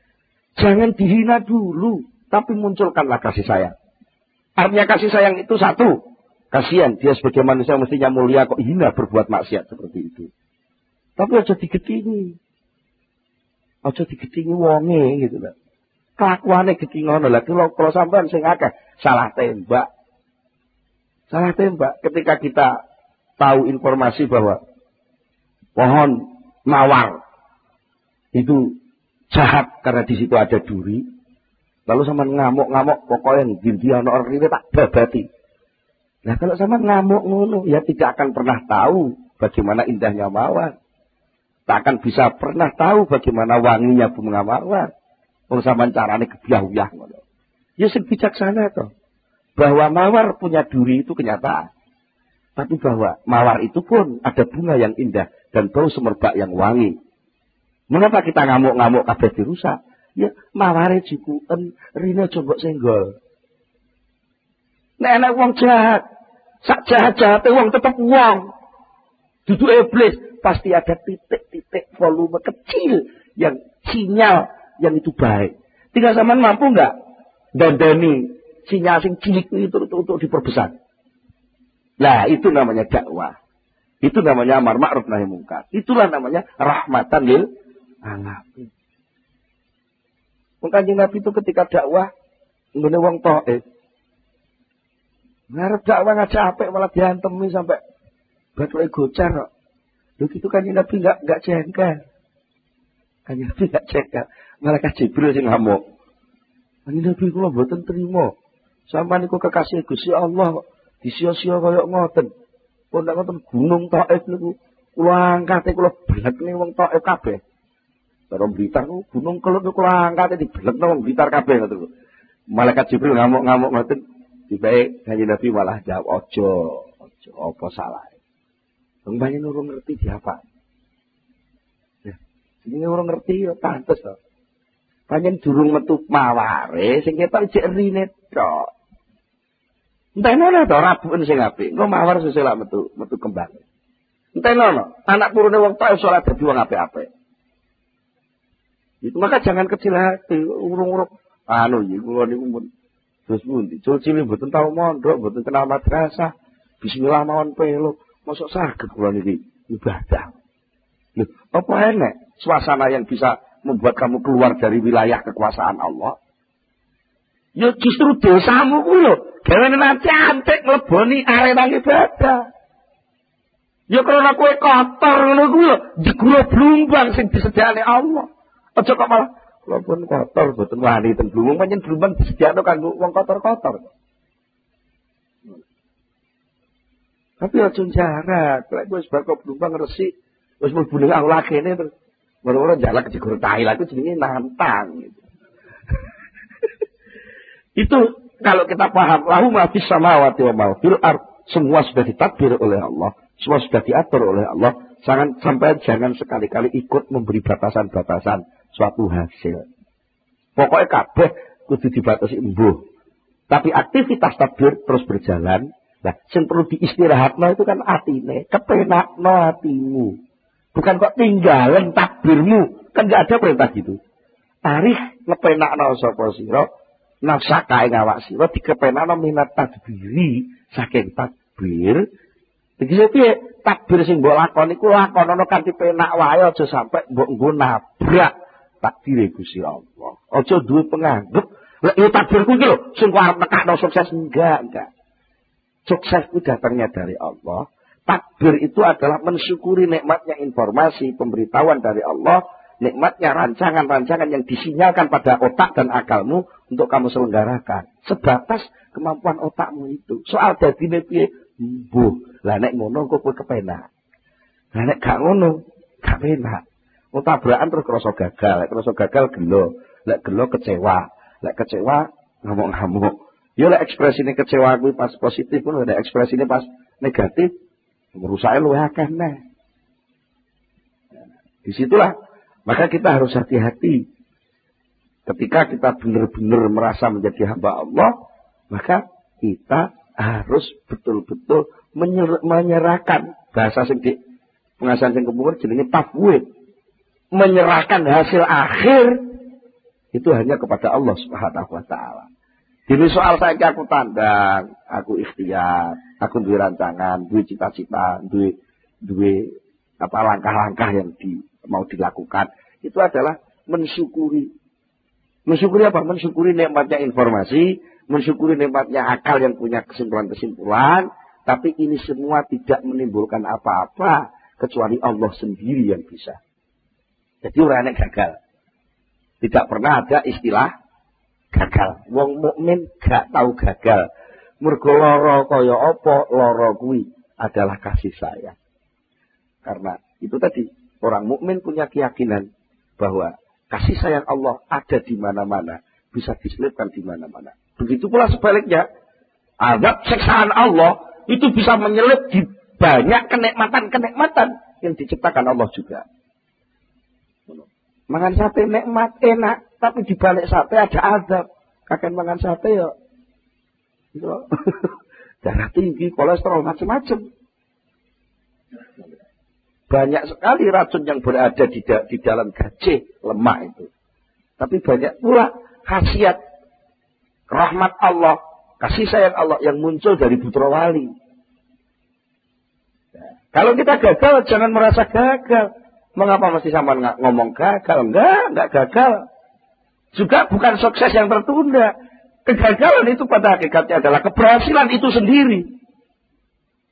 Jangan dihina dulu, tapi munculkanlah kasih sayang. Artinya kasih sayang itu satu. Kasihan, dia sebagai manusia mestinya mulia kok hina berbuat maksiat seperti itu. Tapi aja digetini. Aja digetingi wonge gitu lho. Kelakuane gedhi ngono lha kalau sampean sing akeh salah tembak. Salah tembak ketika kita tahu informasi bahwa pohon mawar itu jahat karena di situ ada duri. Lalu sampean ngamuk-ngamuk pokoknya ndi ana rene tak babati. Nah kalau sampean ngamuk ngono ya tidak akan pernah tahu bagaimana indahnya mawar. Tak akan bisa pernah tahu bagaimana wanginya bunga mawar. Wong sampean carane gebyah-uyah ngono. Ya sing bijaksana to. Bahwa mawar punya duri itu kenyataan. Tapi bahwa mawar itu pun ada bunga yang indah dan bau semerbak yang wangi. Mengapa kita ngamuk-ngamuk kabeh dirusak? Ya maware jikuken rine coba senggol. Nek ana wong jahat, sak jahat-jahate wong tetep wong. Dudu iblis, pasti ada titik-titik volume kecil yang sinyal yang itu baik. Tinggal sampean mampu enggak dandani sinyal sing cilik itu untuk diperbesar. Nah, itu namanya dakwah. Itu namanya amar ma'ruf nahi munkar. Itulah namanya rahmatan lil alamin. Kanjeng Nabi itu ketika dakwah nggone wong taif. Ngarep dakwah ngajak apik malah diantemi sampai bathuke gocar kok. Lho gitu Kanjeng Nabi enggak jengkel. Kanjeng Nabi enggak jengkel. Malah Jibril sing ngamuk. Kanjeng Nabi kula mboten trima. Sampeyan niku kekasih Gusti Allah kok disia-sia kaya ngoten. Kok nek ngoten gunung Taif niku kula angkate kula belekne wong Taif kabeh. Karo Blitar ku gunung Kelut kula angkate dibelekno wong Blitar kabeh ngoten. Malaikat Jibril ngamuk-ngamuk ngoten. Tibae Kanjeng Nabi malah jawab ojo apa salah. Wong banyak urung ngerti diapa. Ya, jenenge urung ngerti ya pantes to. Panjen durung metu maware sing ketok jek rine tok. Entenono to rabuen sing apik. Engko mawar sesuk lak metu kembang. Entenono, anak turune wong tok iso dadi wong apik-apik. Itu maka jangan kecil hati, urung-urung iki kula niku mun terus pundi. Cilik mboten tau mondok, mboten kenal madrasah. Bismillah mawon pelo, mosok saged kula niki ibadah. Lho, apa enek suasana yang bisa membuat kamu keluar dari wilayah kekuasaan Allah? Ya justru dosamu ku lho, gawane nanti antik mleboni arena ibadah. Ya karena kowe kotor ngono ku lho, diguro blumbang sing disediakne Allah. Aja kok malah kula pun kotor boten wani ten blumbang, pancen blumbang disediakno kanggo wong kotor-kotor. Tapi aja jarak, lek wis bar kok blumbang resik, wis mlebu ning aula kene terus ora-ora jalak digoro tai lha iku jenenge nantang gitu. Itu kalau kita paham, lahu ma fis samawati wa ma fil ard, semua sudah ditadbir oleh Allah, semua sudah diatur oleh Allah. Jangan sekali-kali ikut memberi batasan-batasan suatu hasil. Pokoknya kabeh kudu dibatasi embuh. Tapi aktivitas tadbir terus berjalan. Nah, sing perlu diistirahatno itu kan atine, kepenakno atimu. Bukan kok tinggalan takbirmu, kan enggak ada perintah gitu. Tarikh ngepenakno sapa sira, nafsaka ing awak sira dikepenakno minat tadbiri saking takbir. Iki piye? Takbir sing mbok lakoni ku lakonono kanthi penak wae aja sampe mbok nggo nabrak takdire Gusti Allah. Aja duwe penganggep, lek yo takbirku iki lho sing kok arep nekakno sukses enggak. Sukses itu datangnya dari Allah. Takbir itu adalah mensyukuri nikmatnya informasi, pemberitahuan dari Allah, nikmatnya rancangan-rancangan yang disinyalkan pada otak dan akalmu untuk kamu selenggarakan. Sebatas kemampuan otakmu itu. Soal dadine piye? Lah nek ngono kok kowe kepenak. Lah nek gak ngono, gak penak. Wong tabrakan terus krasa gagal, lek krasa gagal gelo, lek gelo kecewa, lek kecewa ngamuk-ngamuk. Yo lek ekspresine kecewa kuwi pas positif pun ada ekspresine pas negatif, merusake luwih akeh neh. Disitulah maka kita harus hati-hati. Ketika kita benar-benar merasa menjadi hamba Allah, maka kita harus betul-betul menyerahkan bahasa sing di pengasahan sing kepungkur jenenge tafwid. Menyerahkan hasil akhir itu hanya kepada Allah Subhanahu wa taala. Dene soal saiki aku tandang, aku ikhtiar, aku duwe rancangan, duwe cita-cita, duwe apa langkah-langkah yang mau dilakukan. Itu adalah mensyukuri. Mensyukuri apa? Mensyukuri nikmatnya informasi, mensyukuri nikmatnya akal yang punya kesimpulan-kesimpulan, tapi ini semua tidak menimbulkan apa-apa kecuali Allah sendiri yang bisa. Jadi orang yang gagal. Tidak pernah ada istilah gagal. Wong mukmin gak tahu gagal. Mergo lara kaya apa, lara kuwi adalah kasih sayang. Karena itu tadi, orang mukmin punya keyakinan bahwa kasih sayang Allah ada di mana-mana, bisa diselipkan di mana-mana. Begitu pula sebaliknya, azab siksaan Allah itu bisa menyelip di banyak kenikmatan-kenikmatan yang diciptakan Allah juga. Mangan sate nikmat, enak, tapi di balik sate ada azab. Kakek mangan sate ya. Darah tinggi, kolesterol, macam-macam. Banyak sekali racun yang berada di dalam gajah lemak itu. Tapi banyak pula khasiat rahmat Allah, kasih sayang Allah yang muncul dari putra wali. Nah, kalau kita gagal, jangan merasa gagal. Mengapa mesti sama ngomong gagal? Enggak gagal. Juga bukan sukses yang tertunda. Kegagalan itu pada hakikatnya adalah keberhasilan itu sendiri.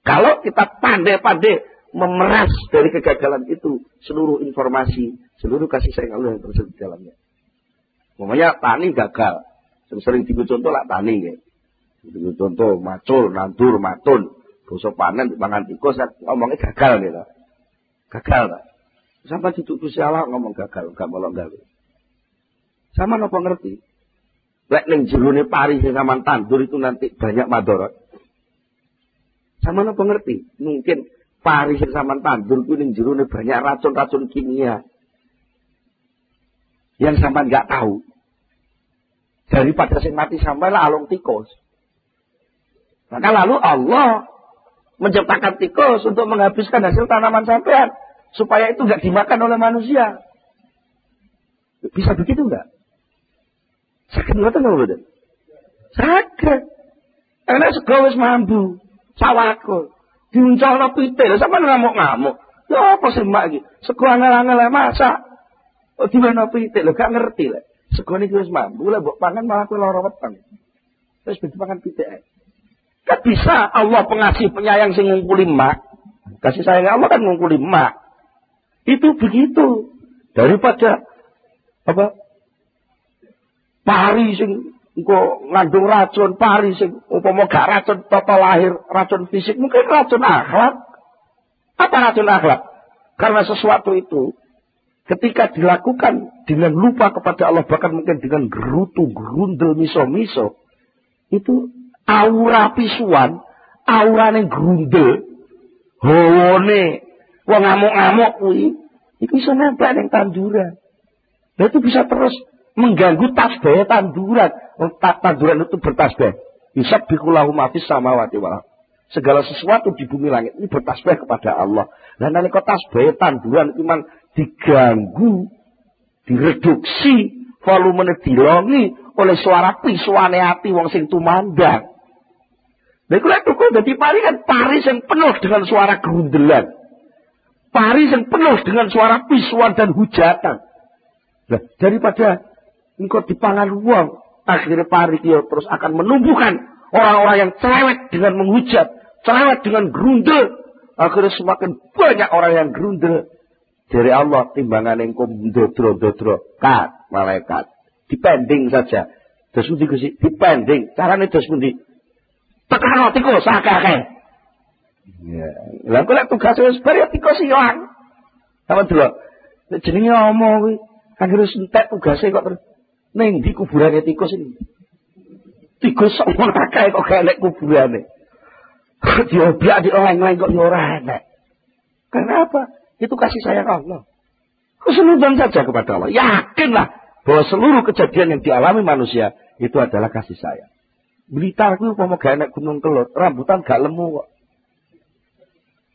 Kalau kita pandai-pandai memeras dari kegagalan itu seluruh informasi, seluruh kasih sayang Allah yang tersedia di dalamnya. Umpamanya tani gagal. Sering dicontoh lah tani ya. Contoh macul, nandur, matun, bosok panen, mangan tikus, ngomongnya gagal gitu. Gagal tak? Sampai duduk Gusti Allah ngomong gagal, enggak melok gawe. Sama napa ngerti? Lek ning jerone pari sing sampean tandur itu nanti banyak madharat. Sama napa ngerti? Mungkin pari sing sampean tandur ku ning jerone banyak racun-racun kimia. Yang sampean enggak tahu. Daripada sing mati sampean alung tikus. Maka lalu Allah menciptakan tikus untuk menghabiskan hasil tanaman sampean supaya itu enggak dimakan oleh manusia. Bisa begitu enggak? Sakit ngoten lho, Mboten. Sakit. Enak sego wis mambu, sawako. Diuncalno pitik, lha sampean ngamuk-ngamuk. Ya apa sih Mbak iki? Sego angel-angel masak. Kok dimana pitik lho gak ngerti lho. Sego niki wis mambu, lha mbok pangan malah kowe lara weteng. Wis dipangan pitik. Kan bisa Allah pengasih penyayang sing ngungkuli mak. Kasih sayang Allah kan ngungkuli mak. Itu begitu. Daripada apa? Pari sing engko ngandung racun, pari sing upama gak racun tata lahir, racun fisik, mungkin racun akhlak. Apa racun akhlak? Karena sesuatu itu ketika dilakukan dengan lupa kepada Allah, bahkan mungkin dengan gerutu, gerundel, miso-miso, itu aura pisuan, aura yang gerundel, hawane, wong ngamuk-ngamuk kuwi, itu bisa nempel yang tanduran. Nah itu bisa terus mengganggu tasbih tanduran. Tanduran itu bertasbih. Yusabbihulahu ma fis samawati wal ardh. Segala sesuatu di bumi langit ini bertasbih kepada Allah. Lah nalika tasbih tanduran itu man diganggu, direduksi, volumene dilongi oleh suara pisuane ati wong sing tumandang. Lha iku lek tukul dadi pari kan pari sing penuh dengan suara gerundelan. Pari sing penuh dengan suara pisuan dan hujatan. Nah, daripada engkau dipangan uang, akhirnya pari dia terus akan menumbuhkan orang-orang yang cerewet dengan menghujat, cerewet dengan gerundel. Akhirnya semakin banyak orang yang gerundel. Dari Allah timbangan engkau dodro-dodro, kat malaikat, dipending saja. Terus pundi Gusti, dipending. Carane terus pundi? Tekan tikus akeh. Ya, lha kok lek tugas wis bar ya tikus ilang. Apa delok? Nek jenenge omong kuwi, akhire entek tugase kok terus ning di kuburane tikus ini. Tikus sok akeh kok gak nek kuburane. Dioblak dioleng-oleng kok ya ora enak. Kenapa? Itu kasih sayang Allah. Keseluruhan saja kepada Allah. Yakinlah bahwa seluruh kejadian yang dialami manusia itu adalah kasih sayang. Blitar kuwi upama gak enek Gunung Kelut, rambutan gak lemu kok.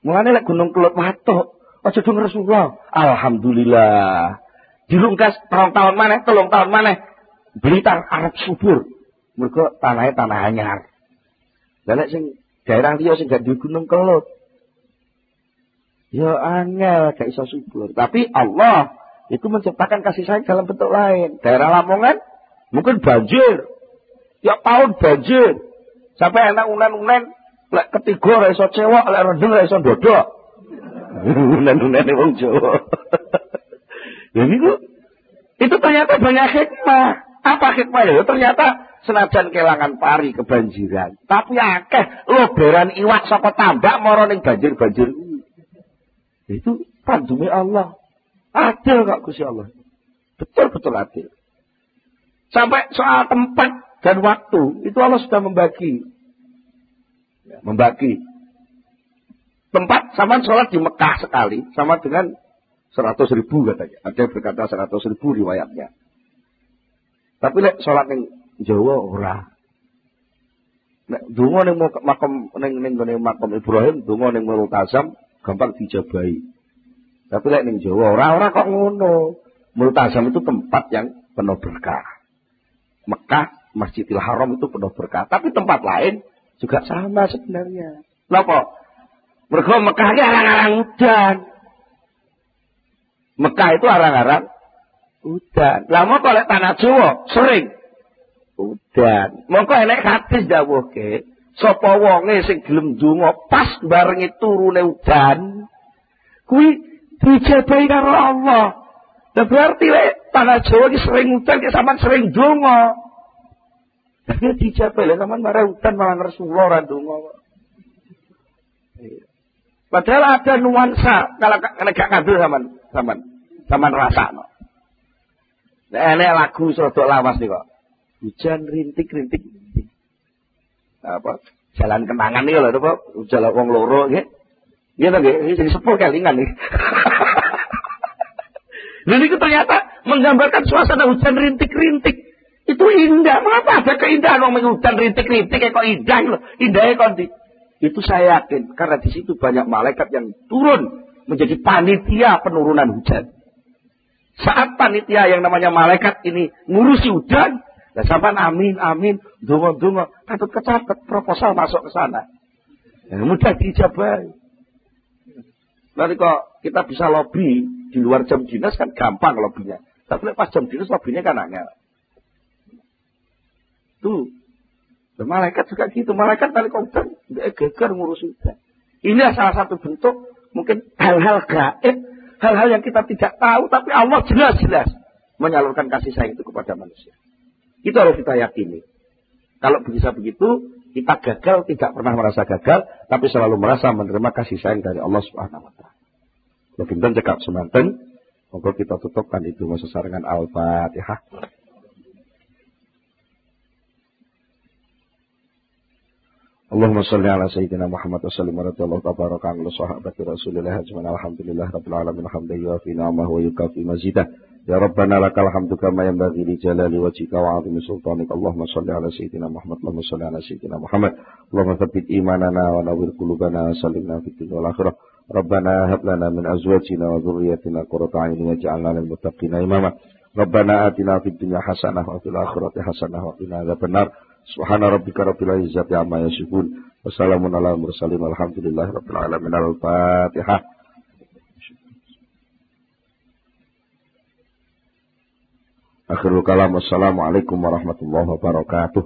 Mulane lek Gunung Kelut matuk, aja dong Rasulullah. Alhamdulillah. Dilungkas 2 tahun maneh, 3 tahun maneh. Blitar arep subur. Mergo tanahnya tanah anyar. Lah nek sing daerah liya sing gak di Gunung Kelut, ya angel gak iso subur. Tapi Allah itu menciptakan kasih sayang dalam bentuk lain. Daerah Lamongan mungkin banjir. Tiap tahun banjir. Sampai anak unen-unen lek ketiga ora iso cewek, lek rendeng ora iso dodok. Unen-unene wong Jawa. Jadi itu ternyata banyak hikmah. Apa hikmahnya? Ternyata senajan kelangan pari kebanjiran, tapi akeh loberan iwak saka tambak mara ning banjir-banjir. Itu pandume Allah. Adil kok Gusti Allah. Betul-betul adil. Sampai soal tempat dan waktu itu Allah sudah membagi. Membagi. Tempat sama sholat di Mekah sekali sama dengan 100.000 katanya. Ada yang berkata 100.000 riwayatnya. Tapi lek sholat ning Jawa ora. Nek donga ning makam makam Ibrahim, donga ning Multazam gampang dijabahi. Tapi lek ning Jawa ora kok ngono. Multazam itu tempat yang penuh berkah. Mekah, Masjidil Haram itu penuh berkah. Tapi tempat lain juga sama sebenarnya. Napa? Mergo Mekah iki arang-arang udan. Mekah itu arang-arang udan. Lah moko lek tanah Jawa sering udan. Mongko enek hadis dawuhke, sapa wonge sing gelem ndonga pas barengi turune udan, kuwi dijabahi karo Allah. Lah berarti lek tanah Jawa iki sering udan, ki sampean sering ndonga. Tapi dijabahi lek sampean marang udan malah Rasulullah ora ndonga. Padahal ada nuansa kalau gak ngambil sampean rasakno. Nek lagu rodok lawas nih kok. Hujan rintik-rintik. Apa? Jalan kenangan nih lho, apa? Jalan wong loro nggih. Nggih to nggih, jadi sepuh kelingan nih. Dan itu ternyata menggambarkan suasana hujan rintik-rintik. Itu indah. Mengapa ada keindahan wong hujan rintik-rintik kok indah lho. Indahnya kok itu saya yakin karena di situ banyak malaikat yang turun menjadi panitia penurunan hujan. Saat panitia yang namanya malaikat ini ngurusi hujan, dan sampai amin, donga, katut kecatet proposal masuk ke sana. Mudah dijabahi. Nanti kok kita bisa lobby di luar jam dinas kan gampang lobbynya. Tapi pas jam dinas lobbynya kan angel. Tuh. Dan malaikat juga gitu. Malaikat kali komputer geger ngurus hujan. Ini salah satu bentuk mungkin hal-hal gaib, hal-hal yang kita tidak tahu, tapi Allah jelas-jelas menyalurkan kasih sayang itu kepada manusia. Itu harus kita yakini. Kalau bisa begitu, kita gagal tidak pernah merasa gagal, tapi selalu merasa menerima kasih sayang dari Allah Subhanahu Wa Taala. Lebih cekap semanten, monggo kita tutupkan itu sesarengan Al-Fatihah. Allahumma salli ala sayyidina Muhammad wa sallim wa radiyallahu tabaraka an sahabati Rasulillah ajma'in alhamdulillah rabbil alamin hamdan yuafi ni'amahu wa yukafi mazidah ya rabbana lakal hamdu kama yanbaghi li jalali wajhika wa 'azimi sultanik Allahumma salli ala sayyidina Muhammad Allahumma salli ala sayyidina Muhammad Allahumma tsabbit imanana wa nawwir qulubana wa sallimna fid dunya wal akhirah rabbana hab lana min azwajina wa dhurriyyatina qurrata a'yun waj'alna lil muttaqina imama rabbana atina fid dunya hasanah wa fil akhirati hasanah wa qina adzabannar Subhana rabbika rabbil izzati amma yasifun. Wassalamun ala mursalin walhamdulillahi rabbil alamin. Al-Fatihah. Akhirul kalam. Wassalamualaikum warahmatullahi wabarakatuh.